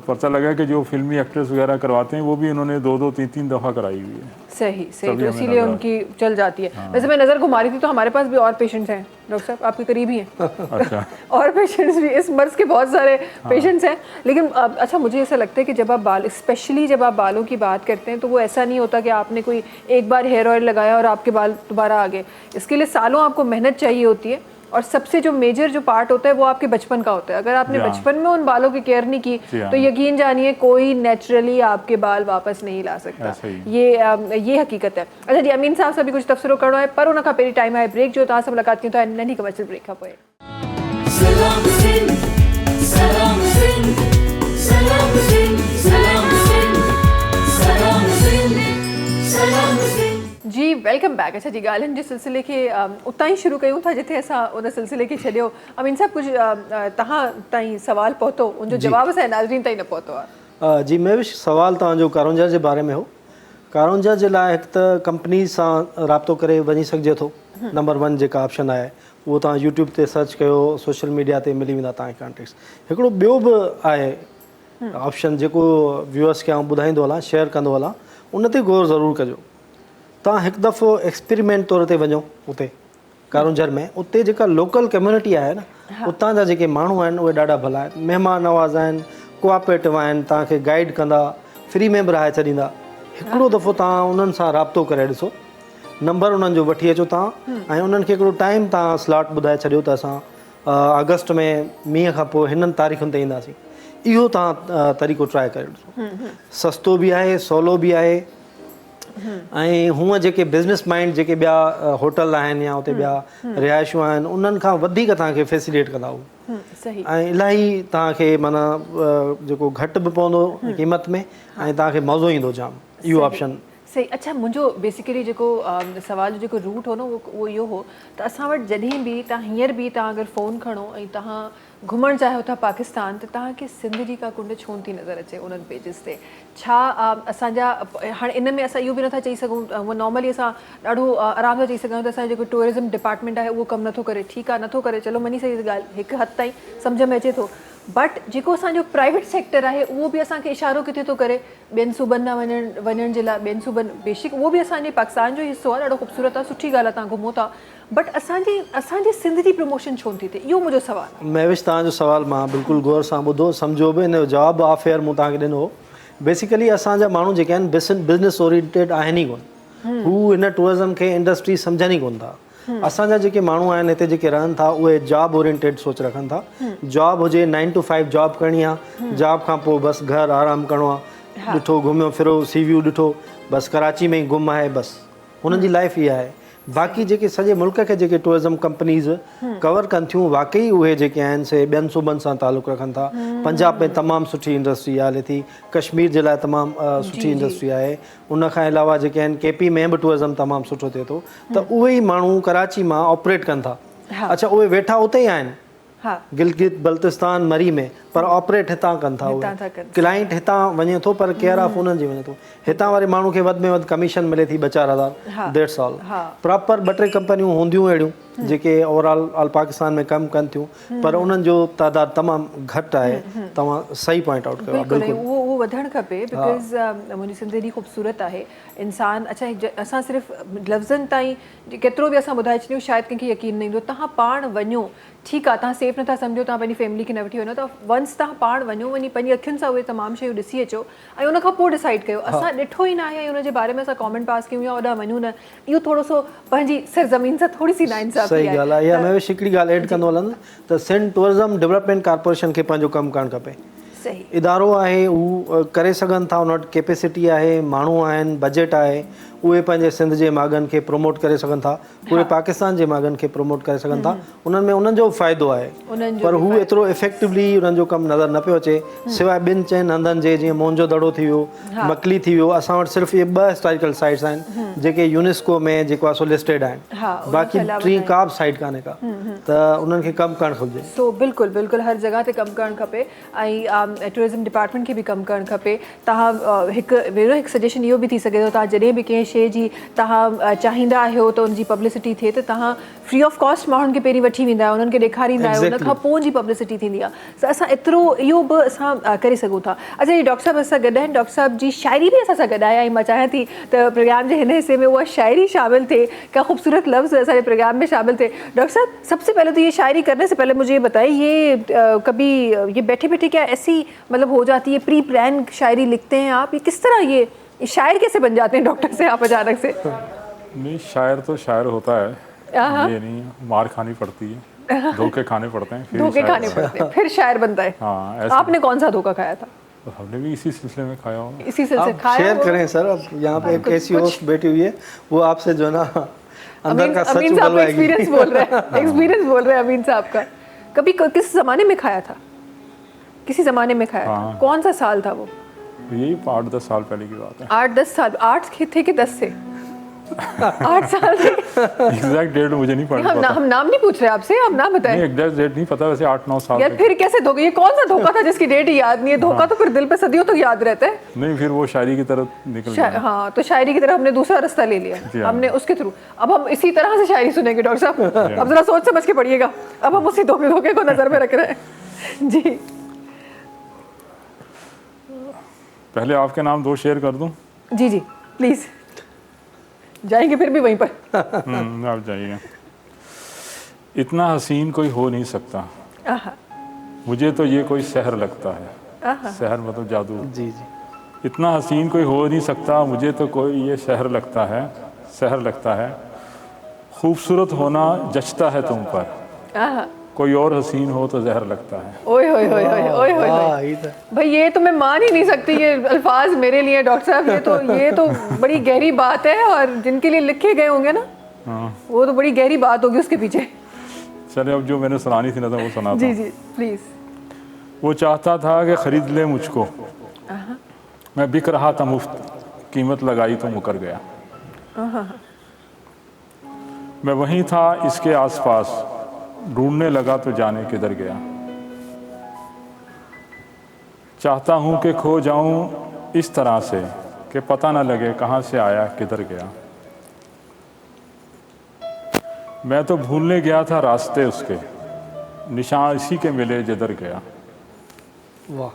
पता लगा कि जो फिल्मी एक्टर्स वगैरह करवाते हैं वो भी इन्होंने 2-2 3-3 दफ़ा कराई हुई है। सही तो इसीलिए उनकी चल जाती है। वैसे मैं नज़र घुमा रही थी तो हमारे पास भी और पेशेंट्स हैं डॉक्टर साहब, आपके करीब ही हैं। अच्छा। और पेशेंट्स भी, इस मर्ज के बहुत सारे पेशेंट्स हैं। लेकिन अच्छा, मुझे ऐसा लगता है कि जब आप बाल, स्पेशली जब आप बालों की बात करते हैं तो वो ऐसा नहीं होता कि आपने कोई एक बार हेयर ऑयल लगाया और आपके बाल दोबारा आ गए। इसके लिए सालों आपको मेहनत चाहिए होती है, और सबसे जो मेजर जो पार्ट होता है वो आपके बचपन का होता है। अगर आपने बचपन में उन बालों की केयर नहीं की तो यकीन जानिए कोई नेचुरली आपके बाल वापस नहीं ला सकता। ये हकीकत है। अच्छा जी, अमीन साहब सभी कुछ तफसीरो करो है पर उनका पहिरीं टाइम आहे ब्रेक जो, तव्हां सां मुलाक़ात कयूं था नंढी कमर्शियल ब्रेक खां पोइ। सलाम सिंध सलाम सिंध सलाम सिंध सलाम सिंध सलाम सिंध सलाम सिंध। जी वेलकम बैक। अच्छा जी, ॻाल्हियुनि जे सिलसिले खे उतां ई शुरू कयूं था जिथे असां उन सिलसिले खे छॾियो। अमीन साहब, कुझु तव्हां ताईं सवाल पहुतो, उनजो जवाब असांजे नाज़रीन ताईं न पहुतो आहे। जी, मैं भी सवाल तव्हांजो कारंजा जे बारे में हो। कारंजा जे लाइ हिकु त कंपनी सां राब्तो करे वञी सघिजे थो। नंबर 1 जेका ऑप्शन आहे उहो तव्हां यूट्यूब ते सर्च कयो, सोशल मीडिया ते मिली वेंदा तव्हांखे कॉन्टेक्ट्स। हिकिड़ो ॿियो बि आहे ऑप्शन जेको व्यूअर्स खे आउं ॿुधाईंदो हलां, शेयर कंदो हलां, उन ते गौर ज़रूरु कजो। तव्हां हिकु दफ़ो एक्सपेरिमेंट तौर ते वञो उते कारंजर में। उते जेका लोकल कम्यूनिटी आहे न, उतां जा जेके माण्हू आहिनि उहे ॾाढा भला आहिनि, महिमान नवाज़ आहिनि, कोऑपरेटिव आहिनि, तव्हांखे गाइड कंदा, फ्री में बि रहाए छॾींदा। हिकिड़ो दफ़ो तव्हां उन्हनि सां राब्तो करे ॾिसो, नंबर उन्हनि जो वठी अचो तव्हां, ऐं उन्हनि खे हिकिड़ो टाइम तव्हां स्लॉट ॿुधाए छॾियो त असां अगस्त में मींहं खां पोइ हिननि तारीख़ुनि ते ईंदासीं। इहो तव्हां तरीक़ो ट्राए करे ॾिसो। सस्तो बि आहे, सवलो बि आहे, ऐं हूअं जेके बिज़नेस माइंड जेके ॿिया होटल आहिनि या उते ॿिया रिहाइशूं आहिनि उन्हनि खां वधीक तव्हांखे फैसिलिटेट कंदा उहो। ऐं इलाही तव्हांखे माना जेको घटि बि पवंदो क़ीमत में, ऐं तव्हांखे मज़ो ईंदो जाम। इहो ऑप्शन सही। अच्छा, मुंहिंजो बेसिकली जेको सवाल जो जेको रूट हो न उहो इहो हो त असां वटि जॾहिं बि तव्हां हींअर बि तव्हां अगरि फ़ोन खणो ऐं तव्हां घुमणु चाहियो था पाकिस्तान, त तव्हांखे सिंध जी का कुंड छो थी नज़र अचे उन्हनि पेजिस ते? छा असांजा हाणे इन में असां इहो बि नथा चई सघूं, उहो नॉर्मली असां ॾाढो आराम सां चई सघूं त असांजो जेको टूरिज़म डिपार्टमेंट आहे उहो कमु नथो करे। ठीकु आहे, नथो करे, चलो मञी सही ॻाल्हि, हिकु हद ताईं सम्झ में अचे थो। बट जेको असांजो प्राइवेट सेक्टर आहे उहो बि असांखे इशारो किथे थो करे ॿियनि सूबनि न वञण जे लाइ। ॿियनि सूबनि बेशिक उहो बि असांजे पाकिस्तान जो हिसो आहे, ॾाढो ख़ूबसूरत आहे, सुठी ॻाल्हि आहे, तव्हां घुमो था, बट असांजी सिंध जी प्रमोशन छो थी थिए? इहो मुंहिंजो सवाल आहे। महविश, तव्हांजो सवाल मां बिल्कुलु गौर सां ॿुधो, सम्झो बि, हिन जो जवाबु ऑफ एयर मूं तव्हांखे ॾिनो हो। बेसिकली असांजा माण्हू जेके आहिनि बिज़नेस ओरिएंटेड आहिनि ई कोन, हू हिन टूरिज़म खे इंडस्ट्री सम्झनि ई कोन था। असांजा जेके माण्हू आहिनि हिते जेके रहनि था उहे जॉब ओरिएंटेड सोच रखनि था। जॉब हुजे 9 to 5 जॉब करणी आहे, जॉब खां पोइ बसि घर आराम करिणो आहे, ॾिठो घुमियो फिरो, सी व्यू ॾिठो, बसि कराची में ई गुम आहे, बसि हुननि जी लाइफ इहा आहे। बाक़ी जेके सॼे मुल्क खे जेके टूरिज़म कंपनीज़ कवर कनि थियूं, वाक़ई उहे जेके आहिनि से ॿियनि सूबनि सां तालुक़ु रखनि था। पंजाब में तमामु सुठी इंडस्ट्री हले थी, कश्मीर जे लाइ तमामु सुठी इंडस्ट्री आहे। उन खां अलावा जेके आहिनि केपी में बि टूरिज़म तमामु सुठो थिए थो, त उहे ई माण्हू कराची मां ऑपरेट कनि था। अच्छा, उहे वेठा उते ई आहिनि गिलगित बल्तिस्तान मरी में, पर ऑपरेट हितां कनि था उहे। क्लाइंट हितां वञे थो पर केयर ऑफ उन्हनि जी वञे थो। हितां वारे माण्हू खे वधि में वधि कमीशन मिले थी 2-4 हज़ार, दैट्स ऑल। प्रॉपर 2-3 कंपनियूं हूंदियूं अहिड़ियूं जेके ओवरऑल ऑल पाकिस्तान में कमु कनि थियूं, पर उन्हनि जो तादादु तमामु घटि आहे। तव्हां सही पॉइंट आउट कयो। बिल्कुलु उहो वधणु खपे, बिकॉज़ मुंहिंजी सिंध एॾी ख़ूबसूरत आहे। इंसान, अच्छा असां सिर्फ़ु लफ़्ज़नि ताईं केतिरो बि असां ॿुधाए छॾियूं शायदि कंहिंखे यकीन न ईंदो। तव्हां पाण वञो, ठीकु आहे, तव्हां सेफ नथा सम्झो, तव्हां पंहिंजी फैमिली खे न वठी वञो, त वंस तव्हां पाण वञो, वञी पंहिंजी अखियुनि सां उहे तमामु शयूं ॾिसी अचो ऐं उन खां पोइ डिसाइड कयो। असां ॾिठो ई न आहे ऐं उनजे बारे में असां कॉमेंट पास कयूं या होॾां वञूं न, इहो थोरो सो पंहिंजी सरज़मीन सां थोरी सी नाइंसाफ़ी आहे। सही ॻाल्हि आहे। इहा महविश हिकिड़ी ॻाल्हि एड कंदो हलंदुमि त सिंध टूरिज़म डेवलपमेंट कॉर्पोरेशन खे पंहिंजो कमु करणु खपे। सही इदारो आहे, उहो करे सघनि था, उन वटि कैपेसिटी आहे, माण्हू आहिनि, बजट आहे, उहे पंहिंजे सिंध जे मागनि खे प्रमोट करे सघनि था, पूरे पाकिस्तान जे मागनि खे प्रमोट करे सघनि था। उन्हनि में उन्हनि जो फ़ाइदो आहे, पर हू एतिरो इफेक्टिवली उन्हनि जो कमु नज़र न पियो अचे, सवाइ 2-3 हंधनि जे, जीअं मोहनजो दड़ो थी वियो, मकली थी वियो। असां वटि सिर्फ़ु इहे 2 हिस्टोरिकल साइट्स आहिनि जेके यूनेस्को में जेको आहे सो लिस्टेड आहिनि, बाक़ी 3 का बि साइट कान्हे का, त उन्हनि खे कमु करणु घुरिजे। सो बिल्कुलु बिल्कुलु हर जॻह ते कमु करणु खपे ऐं टूरिज़म डिपार्टमेंट खे बि कमु करणु खपे। तव्हां हिकु सजेशन इहो बि थी सघे थो, तव्हां जॾहिं बि कंहिं शइ जी तव्हां चाहींदा आहियो त उनजी पब्लिसिटी थिए त तव्हां फ्री ऑफ कॉस्ट माण्हुनि खे पहिरीं वठी वेंदा आहियो, उन्हनि खे ॾेखारींदा आहियो, उन खां पोइ जी पब्लिसिटी थींदी आहे। त असां एतिरो इहो बि असां करे सघूं था। अच्छा, ये डॉक्टर साहब असां गॾु आहिनि, डॉक्टर साहब जी शायरी बि असां सां गॾु आया, ऐं मां चाहियां थी त प्रोग्राम जे हिन हिस्से में उहा शायरी शामिल थिए। क्या खूबसूरत लफ्ज़ असांजे प्रोग्राम में शामिल थे। डॉक्टर साहब, सबसे पहले तो ये शायरी करने से पहले मुझे ये बताइए, ये कभी ये बैठे बैठे क्या ऐसी मतलब हो जाती है, प्री प्लान शायरी लिखते हैं आप, ये किस तरह ये शायर कैसे बन जाते हैं डॉक्टर से आप अचानक से? नहीं, शायर तो शायर होता है, ये नहीं मार खानी पड़ती है, धोखे खाने पड़ते हैं, फिर धोखे खाने पड़ते हैं फिर शायर बनता है। हाँ, आपने कौन सा धोखा खाया था? तो हमने भी इसी सिलसिले में खाया होगा। इसी सिलसिले आप खाया शेयर होगा? करें सर, अब यहाँ पे एक ऐसी होस्ट बैठी हुई है, वो आपसे जो है ना अंदर का सच अमीन साहब उगलवाएगी। एक्सपीरियंस बोल रहे हैं, एक्सपीरियंस बोल रहे हैं अमीन साहब का। कभी किस जमाने में खाया था? किसी जमाने में खाया था? कौन सा साल था वो? यही 8-10 साल पहले की बात है। 8-10 साल? 8 थे कि 10 से? 8 साल थे। एग्जैक्ट डेट मुझे नहीं पता। हम नाम नहीं पूछ रहे आपसे, आप नाम बताएं। एग्जैक्ट डेट नहीं पता, वैसे 8-9 साल। यार फिर कैसे धोखा? ये कौन सा धोखा था जिसकी डेट ही याद नहीं है? धोखा तो फिर दिल पे सदियों तक याद रहता है। नहीं, फिर वो शायरी की तरफ निकल गया। हाँ, तो शायरी की तरफ हमने दूसरा रास्ता ले लिया, हमने उसके थ्रू। अब हम इसी तरह से शायरी सुनेंगे डॉक्टर साहब, अब जरा सोच समझ के पढ़िएगा। अब हम उसी धोखे को नजर में रख रहे हैं जी। पहले आपके नाम 2 शेयर कर दूं? जी जी प्लीज, जाएंगे फिर भी वहीं पर। आप जाइए। इतना हसीन कोई हो नहीं सकता, मुझे तो ये कोई सहर लगता है। सहर मतलब जादू। जी जी। इतना हसीन कोई हो नहीं सकता, मुझे तो कोई ये शहर लगता है, सहर लगता है। खूबसूरत होना जचता है तुम पर, कोई और हसीन हो तो जहर लगता है। ओए होए होए होए ओए होए होए। भाई ये तो मैं मान ही नहीं सकती ये अल्फाज मेरे लिए डॉक्टर साहब। ये तो बड़ी गहरी बात है, और जिनके लिए लिखे गए होंगे ना, वो तो बड़ी गहरी बात होगी उसके पीछे। चले, अब जो मैंने सुनानी थी ना, वो सुना। जी जी प्लीज। वो चाहता था कि खरीद ले मुझको, मैं बिक रहा था मुफ्त, कीमत लगाई तो मुकर गया। मैं वहीं था इसके आसपास, ढूंढने लगा तो जाने किधर गया। चाहता हूं कि खो जाऊं इस तरह से कि पता न लगे कहां से आया किधर गया। मैं तो भूलने गया था रास्ते उसके, निशान इसी के मिले जिधर गया। वाह।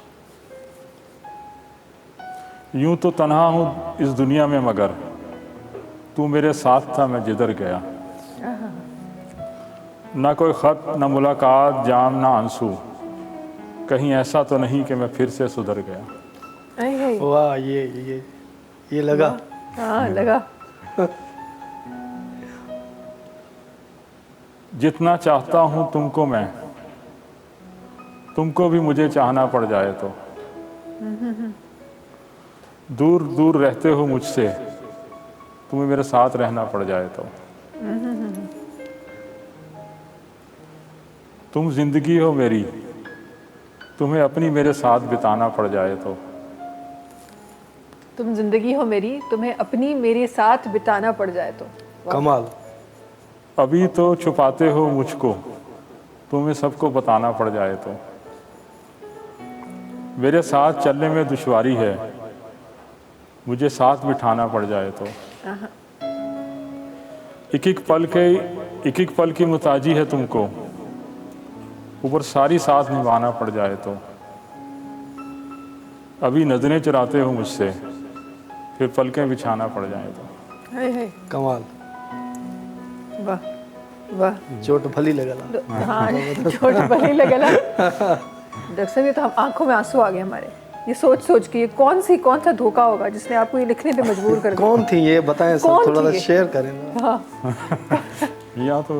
यूं तो तन्हा हूं इस दुनिया में, मगर तू मेरे साथ था मैं जिधर गया। ना कोई ख़त, ना मुलाकात, जाम, ना आंसू, कहीं ऐसा तो नहीं कि मैं फिर से सुधर गया। वाह, ये लगा। हाँ लगा। जितना चाहता हूँ तुमको मैं, तुमको भी मुझे चाहना पड़ जाए तो। दूर दूर रहते हो मुझसे, तुम्हें मेरे साथ रहना पड़ जाए तो। तुम जिंदगी हो मेरी, तुम्हें अपनी मेरे साथ बिताना पड़ जाए तो। तुम जिंदगी हो मेरी, तुम्हें अपनी मेरे साथ बिताना पड़ जाए तो। कमाल। अभी तो छुपाते हो मुझको, तुम्हें सबको बताना पड़ जाए तो। मेरे साथ चलने में दुश्वारी है, मुझे साथ बिठाना पड़ जाए तो। एक एक पल की मुताजी है तुमको, ऊपर सारी साथ निभाना पड़ जाए तो। अभी नजरें चुराते हो मुझसे, फिर पलकें बिछाना पड़ जाए तो। कमाल। वाह वाह। चोट भली लगला। हाँ चोट भली लगला। डॉक्टर साहब, ये तो हम आंखों में आंसू आ गए हमारे, ये सोच के। ये कौन सा धोखा होगा जिसने आपको ये लिखने पे मजबूर कर दिया? कौन थी ये, बताएं सर, थोड़ा सा शेयर करें ना। हाँ। यहाँ तो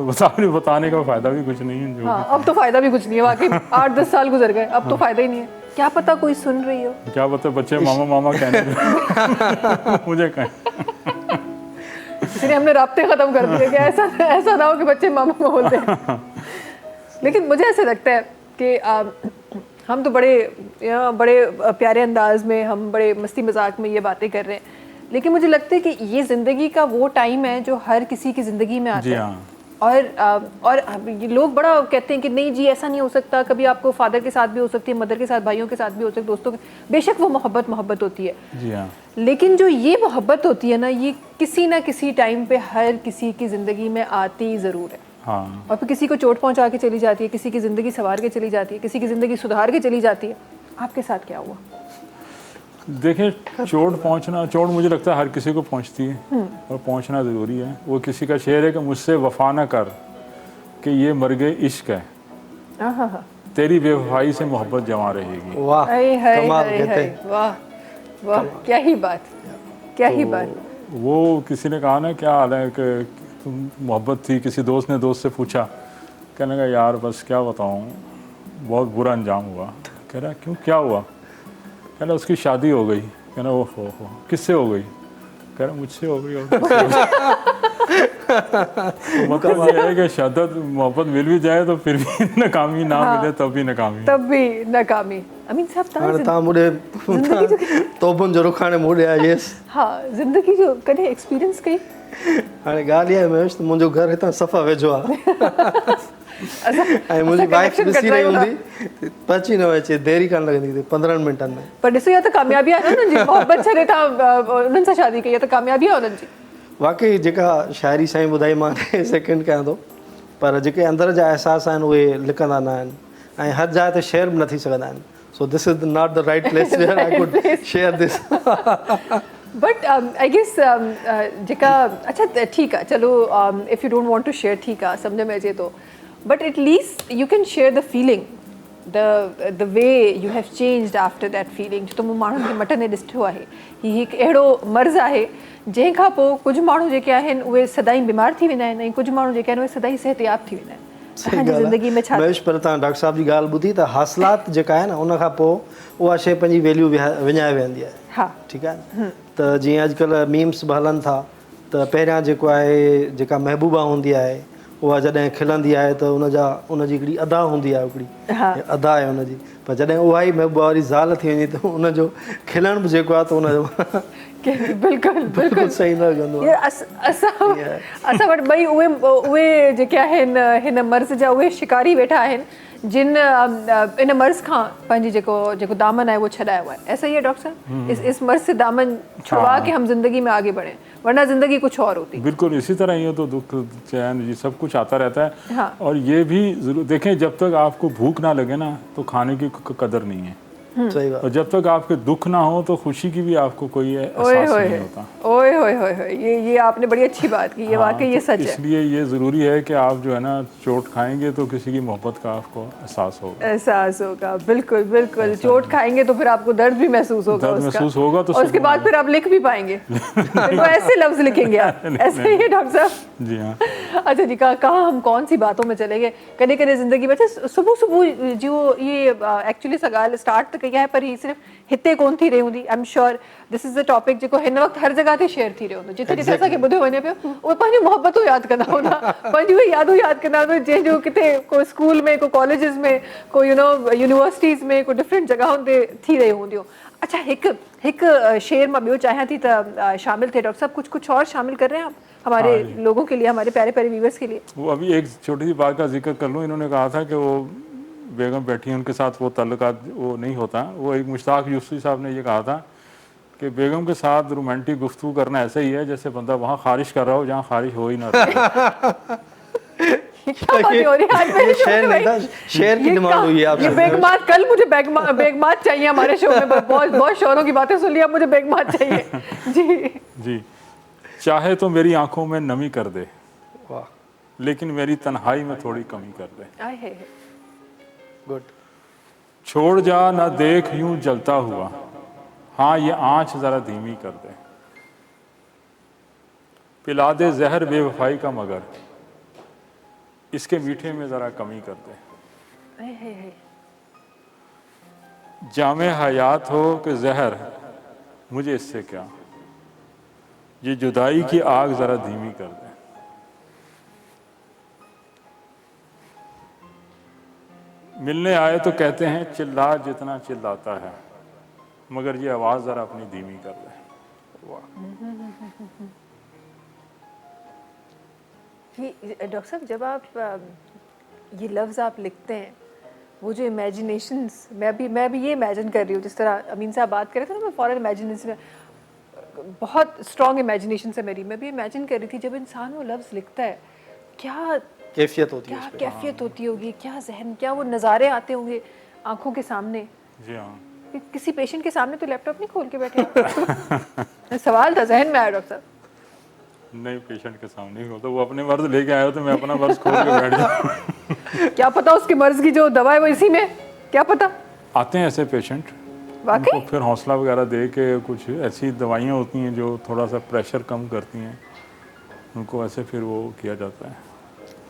बताने का फायदा भी कुछ नहीं है। हाँ, अब तो फायदा भी कुछ नहीं है वाकई। 8-10 साल गुजर गए, अब तो फायदा ही नहीं है। क्या पता कोई सुन रही हो, क्या पता बच्चे मामा मामा कहने मुझे कहें। इसलिए हमने राब्ते खत्म कर दिए कि ऐसा ना हो कि बच्चे मामा बोलते हैं। लेकिन मुझे ऐसा लगता है कि हम तो बड़े प्यारे अंदाज में, हम बड़े मस्ती मजाक में ये बातें कर रहे हैं, लेकिन मुझे लगता है कि ये ज़िंदगी का वो टाइम है जो हर किसी की ज़िंदगी में आता है। और ये लोग बड़ा कहते हैं कि नहीं जी ऐसा नहीं हो सकता, कभी आपको फादर के साथ भी हो सकती है, मदर के साथ, भाइयों के साथ भी हो सकती है, दोस्तों के, बेशक वो मोहब्बत होती है जी हाँ। लेकिन जो ये मोहब्बत होती है ना, ये किसी ना किसी टाइम पे हर किसी की ज़िंदगी में आती ज़रूर है। हाँ। और फिर किसी को चोट पहुंचा के चली जाती है, किसी की ज़िंदगी संवार के चली जाती है, किसी की ज़िंदगी सुधार के चली जाती है। आपके साथ क्या हुआ? देखिए, चोट मुझे लगता है हर किसी को पहुंचती है और पहुंचना ज़रूरी है। वो किसी का शेर है कि मुझसे वफा ना कर कि ये मर गए इश्क है, तेरी बेवफाई से मोहब्बत जमा रहेगी। वाह, कमाल कहते हाय, हैं। वाह वाह, क्या ही बात, क्या ही बात। वो किसी ने कहा ना, क्या हाल है, कि तुम मोहब्बत थी, किसी दोस्त ने दोस्त से पूछा, कहने लगा यार बस क्या बताऊँ, बहुत बुरा अंजाम हुआ। कह रहा क्यों, क्या हुआ? कह रहा उसकी शादी हो गई। कह रहा ओहो, किससे हो गई? कह रहा मुझसे हो गई। और तो मतलब ये है कि शद्दत मोहब्बत मिल भी जाए तो फिर भी नाकामी ना मिले तब भी नाकामी। अमीन साहब तव्हां मुझे तोबुन जो रुखाने मुड़े आयस। हाँ, ज़िंदगी जो कॾहिं एक्सपीरियंस कई? हाणे ॻाल्हि इहा आहे महेश, त मुंहिंजो घरु हितां सफ़ा वेझो आहे ऐं मुंहिंजी वाइफ ॾिसी रही हूंदी, पहुची न अचे, देरी कान लॻंदी 15 मिंटनि में। पर ॾिसो, या त कामयाबी आहे न उन्हनि जी, मोहब्बत छॾे तव्हां उन्हनि सां शादी कई, या त कामयाबी आहे उन्हनि जी। वाकई जेका शाइरी साईं ॿुधाई मां सेकेंड कयां थो, पर जेके अंदर जा अहसास आहिनि उहे लिकंदा न आहिनि ऐं हर जाइ ते शेयर बि न थी सघंदा आहिनि। So this is not the right place where I could share this. But I guess जेका, अच्छा ठीकु आहे, चलो if you don't want to share, ठीकु आहे, सम्झ में अचे थो, but at least you can share the feeling, the way you have changed after that feeling. छो त मूं माण्हुनि खे मटंदे ॾिठो आहे, हीउ हिकु अहिड़ो मर्ज़ु आहे जंहिंखां पोइ कुझु माण्हू जेके आहिनि उहे सदाई बीमार थी वेंदा आहिनि ऐं कुझु माण्हू जेके आहिनि उहे सदाई सिहतयाब थी वेंदा आहिनि। ज़िंदगी में छा महेश, पर तव्हां डॉक्टर साहब जी ॻाल्हि ॿुधी त हासिलात जेका आहे न, उन खां पोइ उहा शइ पंहिंजी वैल्यू विञाए वेंदी आहे। हा, ठीकु आहे। त जीअं अॼुकल्ह मीम्स बि हलनि था, त पहिरियां जेको आहे, जेका महबूबा हूंदी आहे उहा जॾहिं खिलंदी आहे त उनजी हिकिड़ी अदा हूंदी आहे, हिकिड़ी अदा आहे उनजी, पर जॾहिं उहा ई महबूबा वारी ज़ाल थी वेंदी त उनजो खिलण बि जेको आहे त उनजो बिल्कुलु सही न लॻंदो आहे। असां वटि ॿई उहे जेके आहिनि हिन मर्ज़ जा, उहे शिकारी वेठा आहिनि जिन इन मर्ज़ खां पंहिंजी जेको दामन है वो छॾायो है। ऐसा ही है डॉक्टर साहब, इस मर्ज़ से दामन छुड़वा के हम जिंदगी में आगे बढ़े, वरना जिंदगी कुछ और होती। बिल्कुल इसी तरह ही तो दुख चैन ये सब कुछ आता रहता है। हाँ। और ये भी जरूर देखें, जब तक आपको भूख ना लगे ना तो खाने की कदर नहीं है। सही बात। और जब तक आपके दुख ना हो तो खुशी की भी आपको कोई एहसास नहीं होता। ओए होए होए, ये आपने बड़ी अच्छी बात की, ये वाकई ये सच है। इसलिए ये ज़रूरी है कि आप जो है ना चोट खाएंगे तो किसी की मोहब्बत का आपको एहसास होगा। बिल्कुल बिल्कुल, चोट खाएंगे तो फिर आपको दर्द भी महसूस होगा, तो उसके बाद फिर आप लिख भी पाएंगे। तो ऐसे लफ्ज लिखेंगे आप, ऐसे ही है डॉक्टर साहब। जी हाँ। अच्छा जी, कहा हम कौन सी बातों में चले गए। कदे कदे ज़िंदगी में सुबह जो ये एक्चुअली सगाल स्टार्ट कई है, पर ही सिर्फ हिते कोन थी रही हूंदी। I am sure this is the topic जेको हिन वक़्तु हर जगह ते शेयर थी रहियो हूंदो। जिते जिते असांखे ॿुधियो वञे पियो, उहे पंहिंजूं मोहबतूं यादि कंदा हूंदा, पंहिंजूं यादूं यादि कंदा हूंदा, जंहिंजो किथे को स्कूल में, को कॉलेजिस में, को यूनिवर्सिटीज़ में, को डिफरेंट जगहुनि ते थी रही हूंदियूं। अच्छा, हिकु शेर मां ॿियो चाहियां थी त शामिल थे। डॉक्टर साहब, कुछ और शामिल कर रहे हैं आप हमारे लोगों के लिए, हमारे प्यारे प्यारे व्यूअर्स के लिए? वो अभी एक छोटी सी बात का जिक्र कर लूँ। इन्होंने कहा था कि वो बेगम बैठी हैं, उनके साथ वो ताल्लुकात वो नहीं होता। वो एक मुश्ताक यूसुफी साहब ने ये कहा था कि बेगम के साथ रोमांटिक गुफ्तगू करना ऐसा ही है जैसे बंदा वहाँ खारिश कर रहा हो जहाँ खारिश हो ही ना रहा। शेर की डिमांड हुई है आपसे। बेगमात, कल मुझे बेगमात चाहिए हमारे शो में। बहुत शोरों की बातें सुन लिया, मुझे बेगमात चाहिए। जी। चाहे तो मेरी आंखों में नमी कर दे, लेकिन मेरी तन्हाई में थोड़ी कमी कर दे। गुड। छोड़ जा ना देख यूं जलता हुआ, हाँ ये आंच जरा धीमी कर दे। पिला दे जहर बेवफाई का मगर, इसके मीठे में जरा कमी कर दे। जामे हयात हो कि जहर, मुझे इससे क्या, ये जुदाई की आग जरा धीमी कर दे। मिलने आए तो कहते हैं चिल्ला जितना चिल्लाता है, मगर ये आवाज़ ज़रा अपनी धीमी कर दे। डॉक्टर साहब जब आप ये लफ्ज़ आप लिखते हैं, वो जो इमेजिनेशंस, मैं भी ये इमेजिन कर रही हूँ, जिस तरह अमीन साहब बात कर रहे थे ना, मैं फ़ौरन इमेजिनेशन, बहुत स्ट्रॉन्ग इमेजिनेशन है मेरी, मैं भी इमेजिन कर रही थी जब इंसान वो लफ्ज़ लिखता है, क्या कैफियत होती है क्या उस पे। कैफियत होती होगी, क्या जहन, क्या वो नज़ारे आते होंगे आंखों के सामने। जी हाँ। किसी पेशेंट के सामने तो लैपटॉप नहीं खोल के बैठे। सवाल था, जहन में आया डॉक्टर साहब। नहीं, पेशेंट के सामने ही होता, वो अपने मर्ज लेके आया तो मैं अपना मर्ज खोल के बैठ जाऊँ। क्या पता उसके मर्ज की जो दवा है वो इसी में, क्या पता। आते हैं ऐसे पेशेंट, वाकई उनको फिर हौसला वगैरह दे के कुछ ऐसी दवाइयाँ होती हैं जो थोड़ा सा प्रेशर कम करती हैं, उनको ऐसे फिर वो किया जाता है।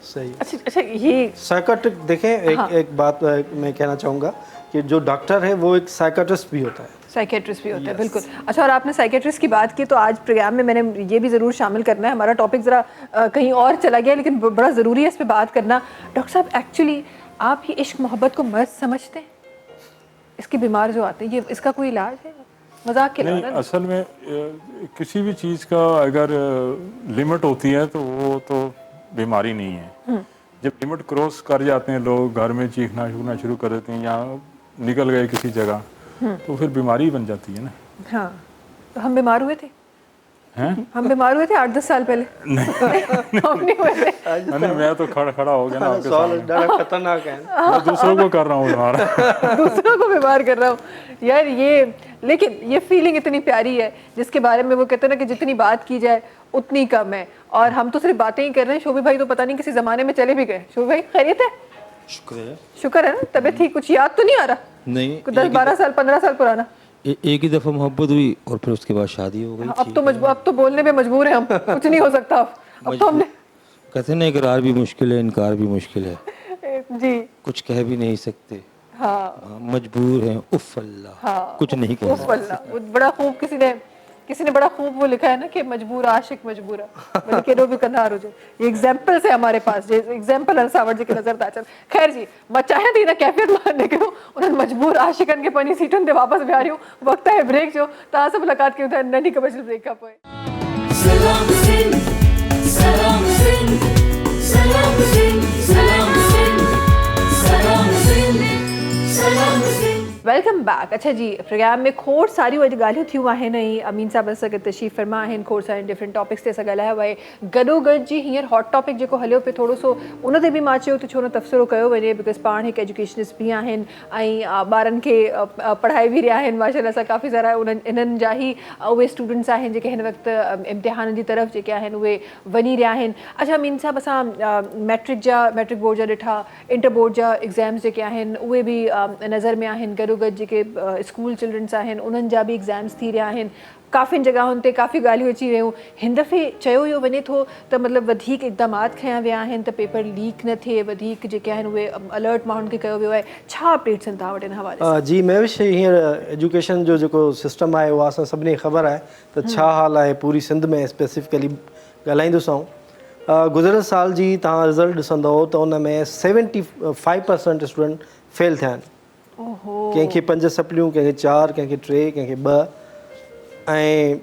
सही। अच्छा ये साइकाट्रिक देखें, एक बात मैं कहना चाहूँगा कि जो डॉक्टर है वो एक साइकाट्रिस्ट भी होता है, साइकेट्रिस्ट भी होता है, बिल्कुल। अच्छा, और आपने साइकेट्रिस्ट की बात की तो आज प्रोग्राम में मैंने ये भी ज़रूर शामिल करना है, हमारा टॉपिक ज़रा कहीं और चला गया लेकिन बड़ा ज़रूरी है इस पे बात करना। डॉक्टर साहब, एक्चुअली आप ये इश्क मोहब्बत को मर्ज समझते हैं? इसके बीमार जो आते हैं, ये इसका कोई इलाज है? मजाक के नहीं, अलावा असल में किसी भी चीज़ का अगर लिमिट होती है तो वो तो बीमारी नहीं है। जब लिमिट क्रॉस कर जाते हैं लोग, घर में चीखना चूखना शुरू कर देते हैं या निकल गए किसी जगह, तो फिर बीमारी बन जाती है ना। हाँ, तो हम बीमार हुए थे, हैं? हम बीमार हुए थे 8-10 साल पहले। हम नहीं हुए थे। नहीं, मैं तो खड़ा हो गया ना आपके सवाल सामने। ज़्यादा खतरनाक है। मैं दूसरों को कर रहा हूँ बीमार। दूसरों को बीमार कर रहा हूँ यार, ये लेकिन ये फीलिंग इतनी प्यारी है जिसके बारे में वो कहते हैं ना कि जितनी बात की जाए उतनी कम है, और हम तो सिर्फ बातें ही कर रहे हैं। शोभी भाई तो पता नहीं किसी ज़माने में चले भी गए। शोभी भाई खैरियत है? शुक्र है। शुक्र है ना, तबीयत ठीक, कुछ याद तो नहीं आ रहा? नहीं, 10-12 साल 15 साल पुराना। एक ही दफ़ा मोहब्बत हुई और फिर उसके बाद शादी हो गई। अब तो बोलने में मजबूर है हम, कुछ नहीं हो सकता अब तो हमने। कहते हैं ना, इकरार भी मुश्किल है, इनकार भी मुश्किल है, जी कुछ कह भी नहीं सकते। हाँ हाँ, मजबूर हैं, उफ अल्लाह, हाँ, कुछ नहीं कह उफ अल्लाह। वो बड़ा खूब किसी ने बड़ा खूब वो लिखा है ना कि मजबूर आशिक मजबूर है, बल्कि रो भी कंधार हो जाए। ये एग्जाम्पल्स है हमारे पास, जो एग्जाम्पल अलसावर जी के नजर ताचन। खैर जी, मचाया थी ना कैफियत मारने के, उन्होंने मजबूर आशिकन के पनी सीटन दे वापस भी आ रही हूँ। वक्त है ब्रेक जो ता से मुलाकात की उधर ननी कमर्शियल ब्रेकअप हुए। सलाम सिंह सलाम सिंह सलाम सिंह सलाम सिंह सलाम सिंह सलाम सिंह। Welcome back. अच्छा जी, प्रोग्राम में खोड़ सारी अॼु ॻाल्हियूं थियूं आहिनि, अमीन साहब असां गॾु तशरीफ़ फरमा आहिनि, खोड़ सारे डिफरेंट टॉपिक्स ते असां ॻाल्हायो आहे। गॾोगॾु जी हींअर हॉट टॉपिक जेको हलियो पियो थोरो सो, उन ते बि मां चयो त छो न तबसरो कयो वञे, बिकॉज़ पाण हिकु एजुकेशनिस्ट बि आहिनि ऐं ॿारनि खे पढ़ाए बि रहिया आहिनि माशाल्लाह सां। काफ़ी सारा इन्हनि जा ई उहे स्टूडेंट्स आहिनि जेके हिन वक़्तु इम्तिहान जी तरफ़ जेके आहिनि उहे वञी रहिया आहिनि। अच्छा अमीन साहब, असां मैट्रिक बोर्ड जा ॾिठा, इंटर बोर्ड जा एग्ज़ाम्स जेके आहिनि उहे बि नज़र में आहिनि। गॾोगॾु जेके स्कूल चिल्ड्रन्स आहिनि उन्हनि जा बि एग्ज़ाम्स थी रहिया आहिनि। काफ़ियुनि जॻहियुनि ते काफ़ी ॻाल्हियूं अची वियूं। हिन दफ़े चयो वियो वञे थो त मतिलबु वधीक इक़दामात खयां विया आहिनि त पेपर लीक न थिए, वधीक जेके आहिनि उहे अलर्ट माण्हुनि खे कयो वियो आहे। छा अपडेट्स आहिनि तव्हां वटि हिन हवाले सां? जी महविश, हींअर एजुकेशन जो जेको सिस्टम आहे उहा असां सभिनी खे ख़बर आहे त छा हाल आहे पूरी सिंध में। स्पेसिफिकली ॻाल्हाईंदोसां, गुज़िरियल साल जी तव्हां रिज़ल्ट ॾिसंदव त उन में 75% स्टूडेंट फेल थिया आहिनि। कंहिंखे 5 सप्लियूं, कंहिंखे 4, कंहिंखे 3, कंहिंखे 2, ऐं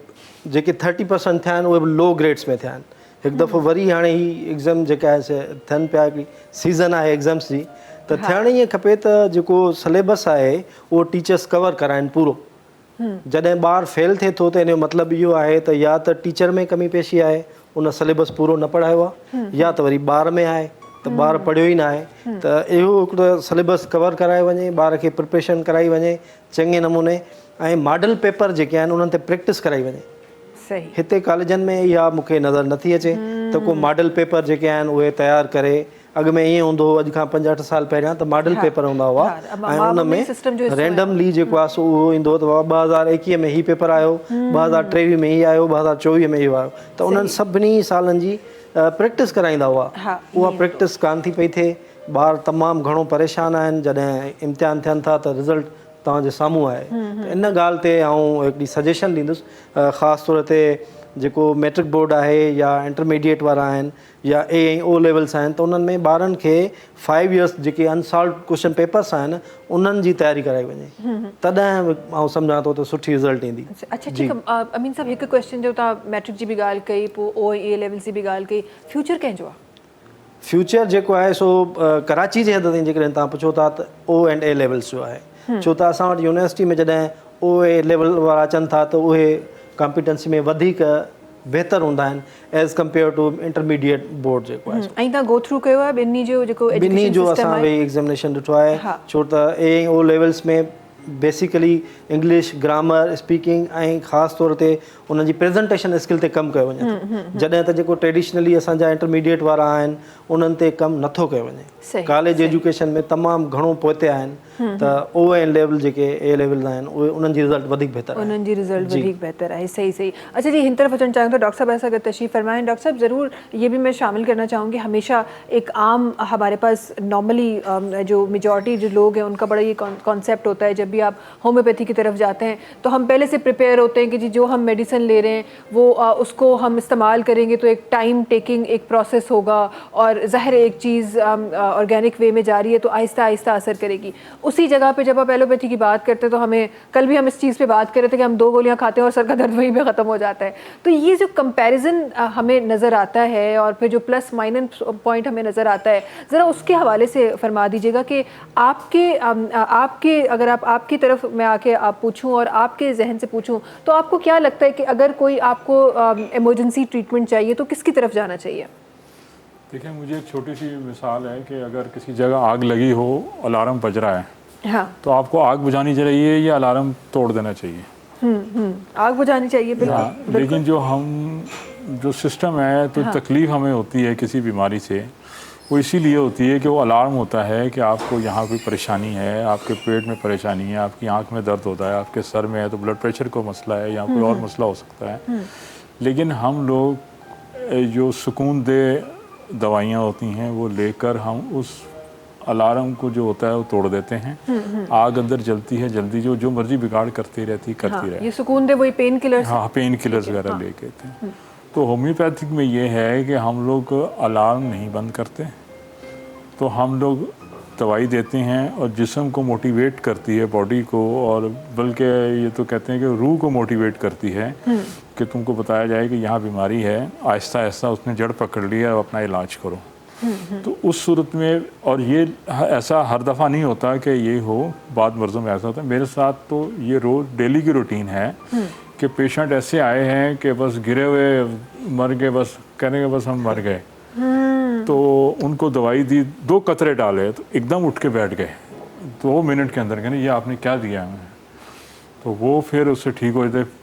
जेके 30% थिया आहिनि उहे बि लो ग्रेड्स में थिया आहिनि। हिकु दफ़ो वरी हाणे ही एग्ज़ाम जेका आहे थियनि पिया, हिकिड़ी सीज़न आहे एग्ज़ाम्स जी, त थियणु ईअं खपे त जेको सिलेबस आहे उहो टीचर्स कवर कराइनि पूरो। जॾहिं ॿारु फेल थिए थो त इन जो मतिलबु इहो आहे त या त टीचर में कमी पेशी आहे, उन सिलेबस पूरो न पढ़ायो आहे, या त वरी ॿार में आहे त ॿारु पढ़ियो ई न आहे। त इहो हिकिड़ो सिलेबस कवर कराए वञे, ॿार खे प्रिपरेशन कराई वञे चङे नमूने, ऐं मॉडल पेपर जेके आहिनि उन्हनि ते प्रैक्टिस कराई वञे। सही। हिते कॉलेजनि में इहा मूंखे नज़र नथी अचे त को मॉडल पेपर जेके आहिनि उहे तयारु करे। अॻु में ईअं हूंदो हो, अॼु खां 5-8 साल पहिरियां त मॉडल पेपर हूंदा हुआ ऐं उन में रैंडमली जेको आहे सो उहो ईंदो त 2021 में हीउ पेपर आयो, 2023 में हीउ आयो, 2024 में इहो आयो, त उन्हनि सभिनी सालनि जी प्रैक्टिस कराईंदा हुआ। उहा प्रैक्टिस कान थी पई थिए। ॿार तमामु घणो परेशान आहिनि। जॾहिं इम्तिहान थियनि था त रिज़ल्ट तव्हांजे साम्हूं आहे। त इन ॻाल्हि ते आउं हिकिड़ी सजेशन ॾींदुसि, ख़ासि तौर ते जेको मैट्रिक बोर्ड आहे या इंटरमीडिएट वारा आहिनि या A लेवल्स आहिनि, त उन्हनि में ॿारनि खे 5 इयर्स जेके अनसॉल्व क्वेश्चन पेपर्स आहिनि उन्हनि जी तयारी कराई वञे, तॾहिं आउं सम्झां थो त सुठी रिज़ल्ट ईंदी। अच्छा ठीक है। अमीन साहब, हिकु क्वेश्चन जो तव्हां मैट्रिक जी बि ॻाल्हि कई, पोइ A लेवल्स जी बि ॻाल्हि कई, फ्यूचर कंहिंजो आहे? फ्यूचर जेको आहे सो कराची जे हद ताईं जेकॾहिं तव्हां पुछो था त O&A लेवल्स जो आहे, छो त असां वटि यूनिवर्सिटी में जॾहिं OA लेवल वारा अचनि था त उहे कॉम्पिटेंसी में वधीक बहितर हूंदा आहिनि as compare to intermediate board जेको आहे। ऐं तव्हां गो थ्रू कयो आहे ॿिन्ही जो जेको ॿिन्ही एजुकेशन जो सिस्टम असां आहे? वेही एग्ज़ामिनेशन ॾिठो आहे, हा। छो त A O लेवल्स में बेसिकली इंग्लिश ग्रामर स्पीकिंग ऐं ख़ासि तौर ते उन्हनि जी प्रेज़ेंटेशन स्किल ते कमु कयो वञे थो, जॾहिं त जेको ट्रेडिशनली असांजा इंटरमीडिएट वारा आहिनि उन्हनि ते कमु नथो कयो वञे। सही, कॉलेज एजुकेशन में तमामु घणो पोइते आहिनि, त OA लेवल जेके A लेवल आहिनि उहे उन्हनि जी रिज़ल्ट वधीक बहितर आहे। उन्हनि जी रिजल्ट वधीक बेहतर है। सही सही। अच्छा जी, हिन तरफ अचना चाहूँ तो डॉक्टर साहब ऐसा अगर तशरीफ़ फरमाएं। डॉक्टर साहब ज़रूर ये भी मैं शामिल करना चाहूँगी, हमेशा एक आम हमारे पास नॉर्मली जो मेजॉरिटी जो लोग हैं उनका बड़ा ये कॉन्सेप्ट होता है, जब भी आप होम्योपैथी की तरफ जाते हैं तो हम पहले से प्रिपेयर होते हैं कि जी जो हम मेडिसिन ले रहे हैं वो उसको हम इस्तेमाल करेंगे तो एक टाइम टेकिंग एक प्रोसेस होगा, और ज़ाहिर एक चीज़ ऑर्गेनिक वे में जा रही है तो आहिस्ता आहिस्ता असर करेगी। उसी जगह पे जब आप एलोपैथी की बात करते हैं तो हमें कल भी हम इस चीज़ पे बात कर रहे थे कि हम 2 गोलियां खाते हैं और सर का दर्द वहीं पे ख़त्म हो जाता है। तो ये जो कंपैरिजन हमें नज़र आता है और फिर जो प्लस माइनस पॉइंट हमें नज़र आता है, ज़रा उसके हवाले से फरमा दीजिएगा कि आपके अगर आपकी तरफ मैं आके आप पूछूं और आपके जहन से पूछूं तो आपको क्या लगता है कि अगर कोई आपको इमरजेंसी ट्रीटमेंट चाहिए तो किसकी तरफ जाना चाहिए? देखिए, मुझे एक छोटी सी मिसाल है कि अगर किसी जगह आग लगी हो, अलार्म बज रहा है, हाँ, तो आपको आग बुझानी चाहिए या अलार्म तोड़ देना चाहिए? आग बुझानी चाहिए, बिल्कुल। हाँ, लेकिन जो सिस्टम है तो तकलीफ हमें होती है किसी बीमारी से, वो इसीलिए होती है कि वो अलार्म होता है कि आपको यहाँ कोई परेशानी है, आपके पेट में परेशानी है, आपकी आंख में दर्द होता है, आपके सर में है तो ब्लड प्रेशर का मसला है या कोई और मसला हो सकता है। लेकिन हम लोग जो सुकून दे दवाइयाँ होती हैं वो लेकर हम उस अलार्म को जो होता है वो तोड़ देते हैं। आग अंदर जलती है, जल्दी जो मर्जी बिगाड़ करती रहती रहे। ये सुकून दे वही पेन किलर्स। हाँ, पेन किलर्स वगैरह लेके थे। तो होम्योपैथिक में ये है कि हम लोग अलार्म नहीं बंद करते, तो हम लोग दवाई देते हैं और जिस्म को मोटिवेट करती है, बॉडी को, और बल्कि ये तो कहते हैं कि रूह को मोटिवेट करती है कि तुमको बताया जाए कि यहाँ बीमारी है, आहिस्ता आहिस्ता उसने जड़ पकड़ लिया, अपना इलाज करो। तो उस सूरत में, और ये ऐसा हर दफ़ा नहीं होता कि ये हो, बाद मर्ज़ों में ऐसा होता है। मेरे साथ तो ये रोज़ डेली की रूटीन है कि पेशेंट ऐसे आए हैं कि बस गिरे हुए मर गए, बस कहने के बस हम मर गए, तो उनको दवाई दी, 2 कतरे डाले तो एकदम उठ के बैठ गए 2 मिनट के अंदर। कहने ये आपने क्या दिया हमें? तो वो फिर उससे ठीक हो जाते।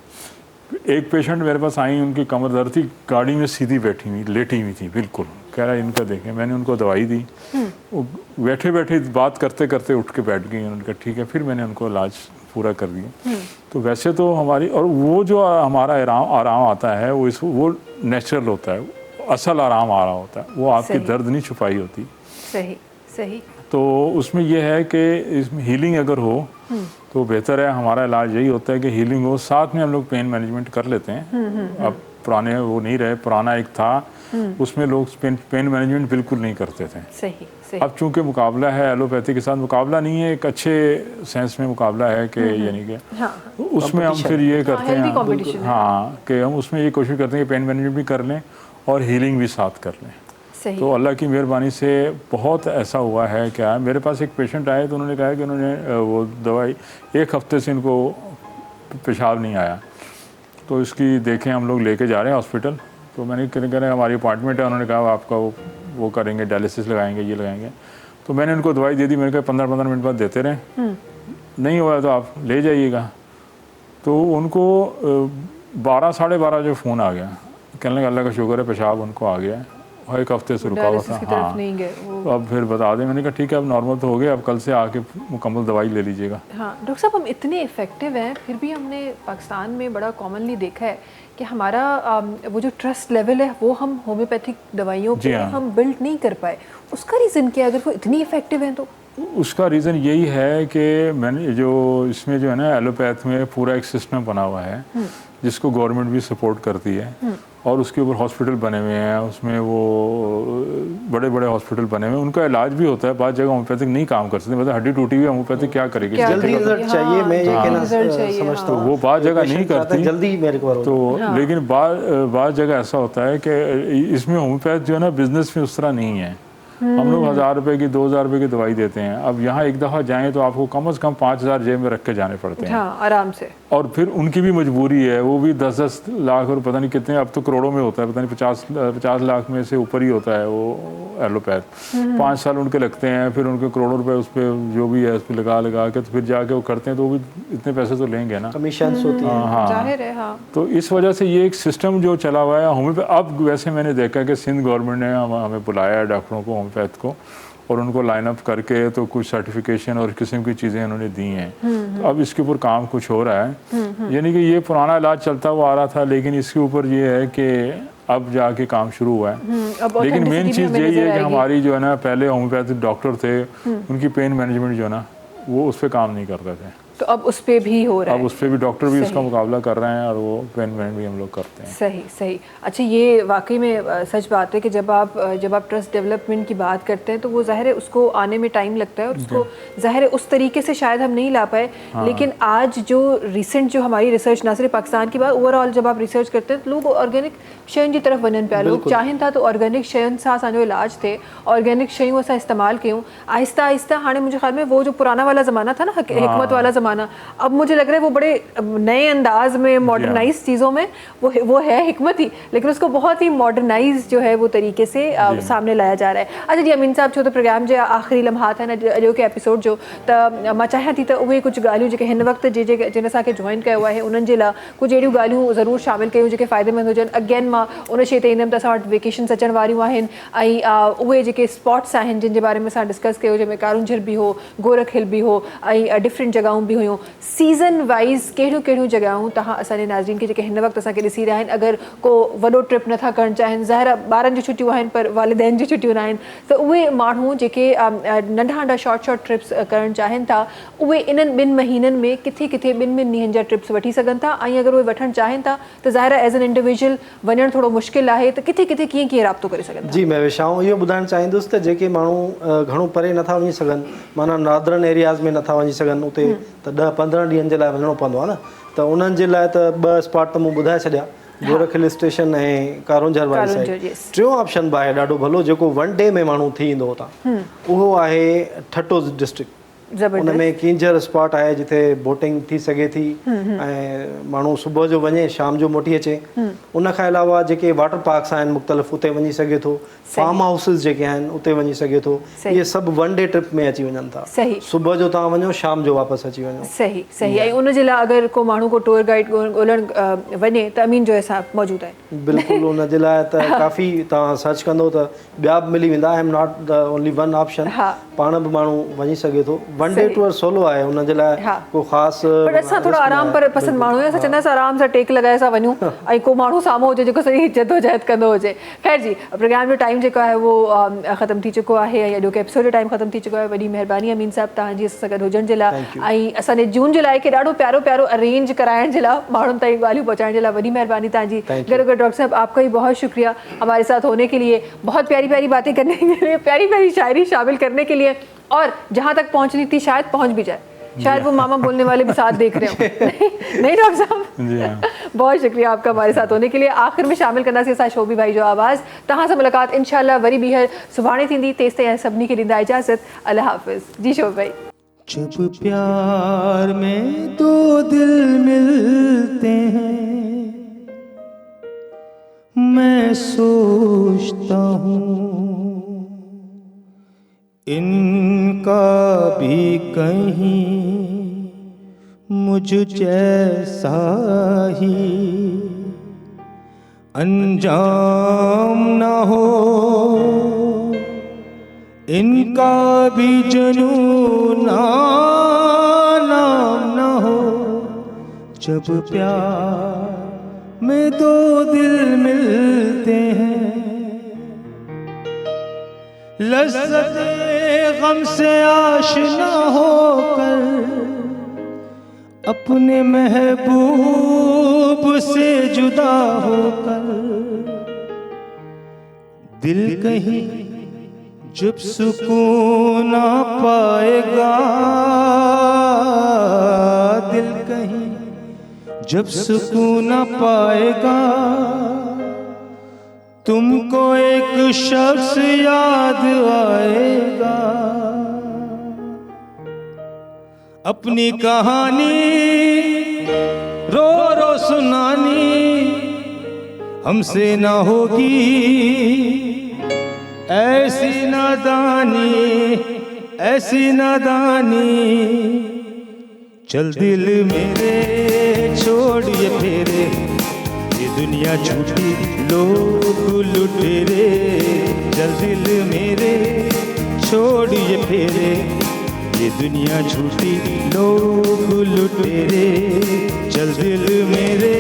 एक पेशेंट मेरे पास आई, उनकी कमर दर्द थी, गाड़ी में सीधी बैठी हुई, लेटी हुई थी बिल्कुल, कह रहा है इनका देखें। मैंने उनको दवाई दी, वो बैठे बैठे बात करते करते उठ के बैठ गई। उन्होंने कहा ठीक है, फिर मैंने उनको इलाज पूरा कर दिया। तो वैसे तो हमारी, और वो जो हमारा आराम आता है वो नेचुरल होता है, असल आराम आ रहा होता है, वो आपकी दर्द नहीं छुपाई होती। सही सही। तो उसमें यह है कि इसमें हीलिंग अगर हो तो बेहतर है। हमारा इलाज यही होता है कि हीलिंग हो, साथ में हम लोग पेन मैनेजमेंट कर लेते हैं। अब पुराने वो नहीं रहे, पुराना एक था उसमें लोग पेन मैनेजमेंट बिल्कुल नहीं करते थे। सही सही। अब चूंकि मुकाबला है एलोपैथी के साथ, मुकाबला नहीं है, एक अच्छे सेंस में मुकाबला है कि यानी कि उसमें हम फिर ये करते हैं, हाँ, कि हम उसमें ये कोशिश करते हैं कि पेन मैनेजमेंट भी कर लें और हीलिंग भी साथ कर लें। तो अल्लाह की मेहरबानी से बहुत ऐसा हुआ है। क्या है, मेरे पास एक पेशेंट आए तो उन्होंने कहा कि उन्होंने वो दवाई 1 हफ्ते से इनको पेशाब नहीं आया, तो इसकी देखें हम लोग लेके जा रहे हैं हॉस्पिटल। तो मैंने कह रहे हमारी अपॉइंटमेंट है, उन्होंने कहा आपका वो करेंगे, डायलिसिस लगाएंगे, ये लगाएंगे। तो मैंने उनको दवाई दे दी, मैंने कहा 15-15 मिनट बाद देते रहें, नहीं हुआ तो आप ले जाइएगा। तो उनको 12 साढ़े 12 जो फ़ोन आ गया, कहने लगा अल्लाह का शुक्र है पेशाब उनको आ गया, 1 हफ्ते से रुका हुआ था। हाँ, तो अब फिर बता दें। मैंने कहा ठीक है, अब नॉर्मल तो हो गया, अब कल से आके मुकम्मल दवाई ले लीजिएगा। हाँ डॉक्टर साहब, हम इतने इफ़ेक्टिव हैं फिर भी हमने पाकिस्तान में बड़ा कॉमनली देखा है कि हमारा वो जो ट्रस्ट लेवल है वो हम होम्योपैथिक दवाइयों पे हम बिल्ड नहीं कर पाए। उसका रीज़न क्या है अगर वो इतनी इफ़ेक्टिव हैं तो? उसका रीज़न यही है कि मैंने जो इसमें जो है ना एलोपैथ में पूरा एक सिस्टम बना हुआ है जिसको गवर्नमेंट भी सपोर्ट करती है, और उसके ऊपर हॉस्पिटल बने हुए हैं, उसमें वो बड़े बड़े हॉस्पिटल बने हुए हैं, उनका इलाज भी होता है। बाद जगह होम्योपैथिक नहीं काम कर सकते, मतलब हड्डी टूटी हुई होम्योपैथिक क्या करेगी, जल्दी रिजल्ट चाहिए, मैं ये कहना समझता हूँ। वो बाद जगह नहीं करती जल्दी मेरे को तो, लेकिन बाद जगह ऐसा होता है कि इसमें होम्योपैथ जो है ना बिजनेस में उस तरह नहीं है। हम लोग 1000 रुपए की 2000 रुपए की दवाई देते हैं। अब यहाँ एक दफ़ा जाएं तो आपको कम से कम 5000 जेब में रख के जाने पड़ते हैं। हाँ, आराम से। और फिर उनकी भी मजबूरी है, वो भी 10-10 लाख और पता नहीं कितने, अब तो करोड़ों में होता है, पता नहीं 50 लाख में से ऊपर ही होता है वो एलोपैथ। 5 साल उनके लगते हैं, फिर उनके करोड़ों रुपए उस पर जो भी है उस पर लगा के तो फिर जाके वो करते हैं, तो वो भी इतने पैसे तो लेंगे ना, कमीशन होती है। हाँ, जाहिर है। हाँ, तो इस वजह से ये एक सिस्टम जो चला हुआ है होम्योपैथ। अब वैसे मैंने देखा कि सिंध गवर्नमेंट ने हमें बुलाया है डॉक्टरों को, होम्योपैथ को, और उनको लाइन अप करके तो कुछ सर्टिफिकेशन और किस्म की चीज़ें उन्होंने दी हैं। तो अब इसके ऊपर काम कुछ हो रहा है, यानी कि ये पुराना इलाज चलता हुआ आ रहा था, लेकिन इसके ऊपर ये है कि अब जाके काम शुरू हुआ है। लेकिन मेन चीज़ यही है कि हमारी जो है ना, पहले होम्योपैथिक डॉक्टर थे, उनकी पेन मैनेजमेंट जो है ना वो उस पर काम नहीं करते थे, तो अब उस पे भी हो रहा है। अब उस पर भी डॉक्टर भी उसका मुकाबला कर रहे हैं और वो पेन मैनेजमेंट भी हम लोग करते हैं। सही सही। अच्छा, ये वाकई में सच बात है कि जब आप ट्रस्ट डेवलपमेंट की बात करते हैं तो वो ज़ाहिर है उसको आने में टाइम लगता है, और उसको ज़ाहिर है उस तरीके से शायद हम नहीं ला पाए। लेकिन आज जो रिसेंट जो हमारी रिसर्च, ना सिर्फ पाकिस्तान की बात, ओवरऑल जब आप रिसर्च करते हैं तो लोग ऑर्गेनिक शयुनि जी तरफ़ वञनि पिया। लोग चाहिनि था तो ऑर्गेनिक शयुनि सां असांजो इलाज थे, ऑर्गेनिक शयूं असां इस्तेमालु कयूं। आहिस्ता आहिस्ता हाणे मुंहिंजे ख्याल में वो जो पुराना वाला ज़माना था ना, हिकमत वाला ज़माना, अब मुझे लग रहा है वो बड़े नए अंदाज में मॉडर्नाइज चीज़ों में वो है हिकमत ही, लेकिन उसको बहुत ही मॉडर्नाइज जो है वो तरीके से सामने लाया जा रहा है। अच्छा जी अमीन साहब, छो तो प्रोग्राम जो आख़िरी लम्हात है न अॼो के एपिसोड जो, त मां चाहियां थी त उहे कुझु ॻाल्हियूं जेके हिन वक़्तु जिन असांखे जॉइन कयो आहे उन्हनि जे लाइ कुझु अहिड़ियूं ॻाल्हियूं ज़रूरु शामिलु कयूं जेके फ़ाइदेमंद हुजनि। अगेन मां उन शइ ते ईंदमि त असां वटि वेकेशन्स अचण वारियूं आहिनि, ऐं उहे जेके स्पॉट्स आहिनि जिन जे बारे में असां डिस्कस कयो, जंहिंमें कारुंझर बि हो, गोरख हिल बि हो, ऐं डिफरेंट जॻहियूं बि हुयूं। सीज़न वाइज़ कहिड़ियूं कहिड़ियूं जॻहियूं तव्हां असांजे नाज़रीन खे जेके हिन वक़्तु असांखे ॾिसी रहिया आहिनि, अगरि को वॾो ट्रिप नथा करणु चाहिनि, ज़ाहिर ॿारनि जी छुटियूं आहिनि पर वालिदैन जी छुटियूं न आहिनि, त उहे माण्हू जेके नंढा नंढा शॉर्ट ट्रिप्स करणु चाहिनि था, उहे इन्हनि 2 महीननि में किथे किथे 2 ॾींहंनि जा ट्रिप्स वठी सघनि था। ऐं अगरि उहे वठणु चाहिनि था त ज़ाहिर एज़ एन इंडिविजुअल वञणु थोरो मुश्किल आहे, त किथे किथे कीअं कीअं राब्तो करे सघनि था? जी मैं विशाऊं इहो ॿुधाइणु चाहींदुसि त जेके माण्हू घणो परे नथा वञी सघनि, माना नॉर्दर्न एरियाज़ में नथा वञी सघनि, उते त 10-15 ॾींहंनि जे लाइ वञिणो पवंदो आहे न, त उन्हनि जे लाइ त 2 स्पॉट त मूं ॿुधाए छॾिया, गोरख हिल स्टेशन ऐं कारुंझर वारी साइड। टियों ऑप्शन बि आहे ॾाढो भलो, जेको 1 डे में माण्हू थी ईंदो हुतां, उहो आहे ठट्टो डिस्ट्रिक्ट। उन में कींजर स्पॉट आहे जिथे बोटिंग थी सघे थी, ऐं माण्हू सुबुह जो वञे शाम जो मोटी अचे। उन खां अलावा जेके वाटर पार्क्स आहिनि मुख़्तलिफ़, उते वञी सघे थो। फार्म हाउसिस जेके आहिनि उते वञी सघे थो। इहे सभु 1 डे ट्रिप में अची वञनि था। सुबुह जो तव्हां वञो, शाम जो वापसि अची वञो। सही सही। ऐं उन जे लाइ अगरि को माण्हू को टूर गाइड ॻोल्हणु वञे त अमीन जो हिसाब मौजूदु आहे। बिल्कुलु, उन जे लाइ त काफ़ी तव्हां सर्च कंदो त ॿिया बि मिली वेंदा। I am not the only one option, पाण बि माण्हू वञी सघे थो। 1 डे टूर सोलो आहे, उन जे लाइ को ख़ासि, पर असां थोरो आराम पर पसंदि माण्हू आहियूं, असां चवंदा आहियूं आराम सां टेक लॻाए सां वञूं, ऐं को माण्हू साम्हूं हुजे जेको सॼी जदोजहद कंदो हुजे। ख़ैर जी, प्रोग्राम जो टाइम जेको आहे वो ख़तमु थी चुको आहे, ऐं अॼोके एपिसोड जो टाइम ख़तमु थी चुको आहे। वॾी महिरबानी अमीन साहब तव्हांजी असां सां गॾु हुजण जे लाइ, ऐं असांजे जून जुलाई खे ॾाढो प्यारो प्यारो अरेंज कराइण जे लाइ, माण्हुनि ताईं ॻाल्हियूं पहुचाइण जे लाइ वॾी महिरबानी तव्हांजी। गॾो गॾु डॉक्टर साहब आपका भी बहुत शुक्रिया हमारे साथ होने के लिए, बहुत प्यारी प्यारी बातें करने के लिए, प्यारी प्यारी शायरी शामिल करने के लिए, और जहाँ तक पहुँचनी थी शायद पहुँच भी जाए, शायद वो मामा बोलने वाले भी साथ देख रहे हो। नहीं डॉक्टर साहब, बहुत शुक्रिया आपका हमारे साथ होने के लिए। आखिर में शामिल करना सी असां शोभी भाई जो आवाज़। तहां से मुलाकात इंशाल्लाह वरी बीहर सुभाणे थींदी। तेसि ताईं सभिनी खे ॾींदा इजाज़त। अल्लाह हाफ़िज़। जी शोभी भाई। जब प्यार में 2 दिल मिलते हैं, मैं सोचता हूँ इनका भी कहीं मुझ जैसा ही अंजाम ना हो, इनका भी जुनून नाम ना हो। जब प्यार में 2 दिल मिलते हैं, लज़्ज़ते गम से आशना होकर, अपने महबूब से जुदा होकर, दिल कहीं जब सुकून ना पाएगा, दिल कहीं जब सुकून ना पाएगा, तुमको एक शख्स याद आएगा, अपनी कहानी रो रो सुनानी हमसे ना होगी ऐसी नादानी, ऐसी नादानी। चल दिल मेरे छोड़ ये फेरे, ये दुनिया झूठी लोग लुटेरे। चल दिल मेरे छोड़ ये फेरे, ये दुनिया झूठी लोग लुटेरे। चल दिल मेरे।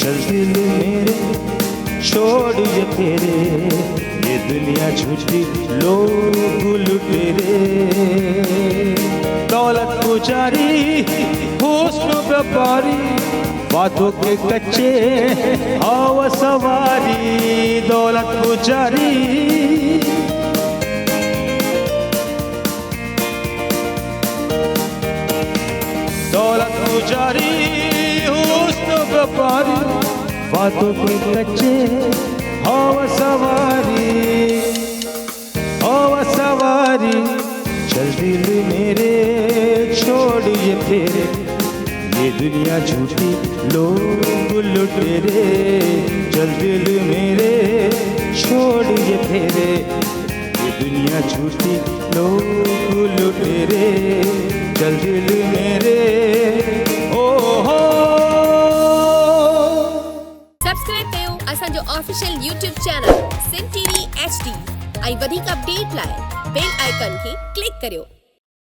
चल दिल मेरे छोड़ ये फेरे, ये दुनिया झूठी लोग लुटेरे। दौलत पुजारी हुस्न व्यापारी, बातों के कच्चे हवा सवारी। दौलत पुजारी दौलत पुजारी हुस्न व्यापारी, बातों के कच्चे हवा सवारी, हवा सवारी। चल दिल मेरे छोड़ ये फेरे, ये दुनिया झूठी लोग लुटेरे। चल दिल मेरे छोड़ ये फेरे, ये दुनिया झूठी लोग लुटेरे। चल दिल मेरे। ओ हो सब्सक्राइब कयो असांजो official YouTube channel Sindh TV HD ऐं वधीक अपडेट लाइ बेल आइकन खे क्लिक करियो।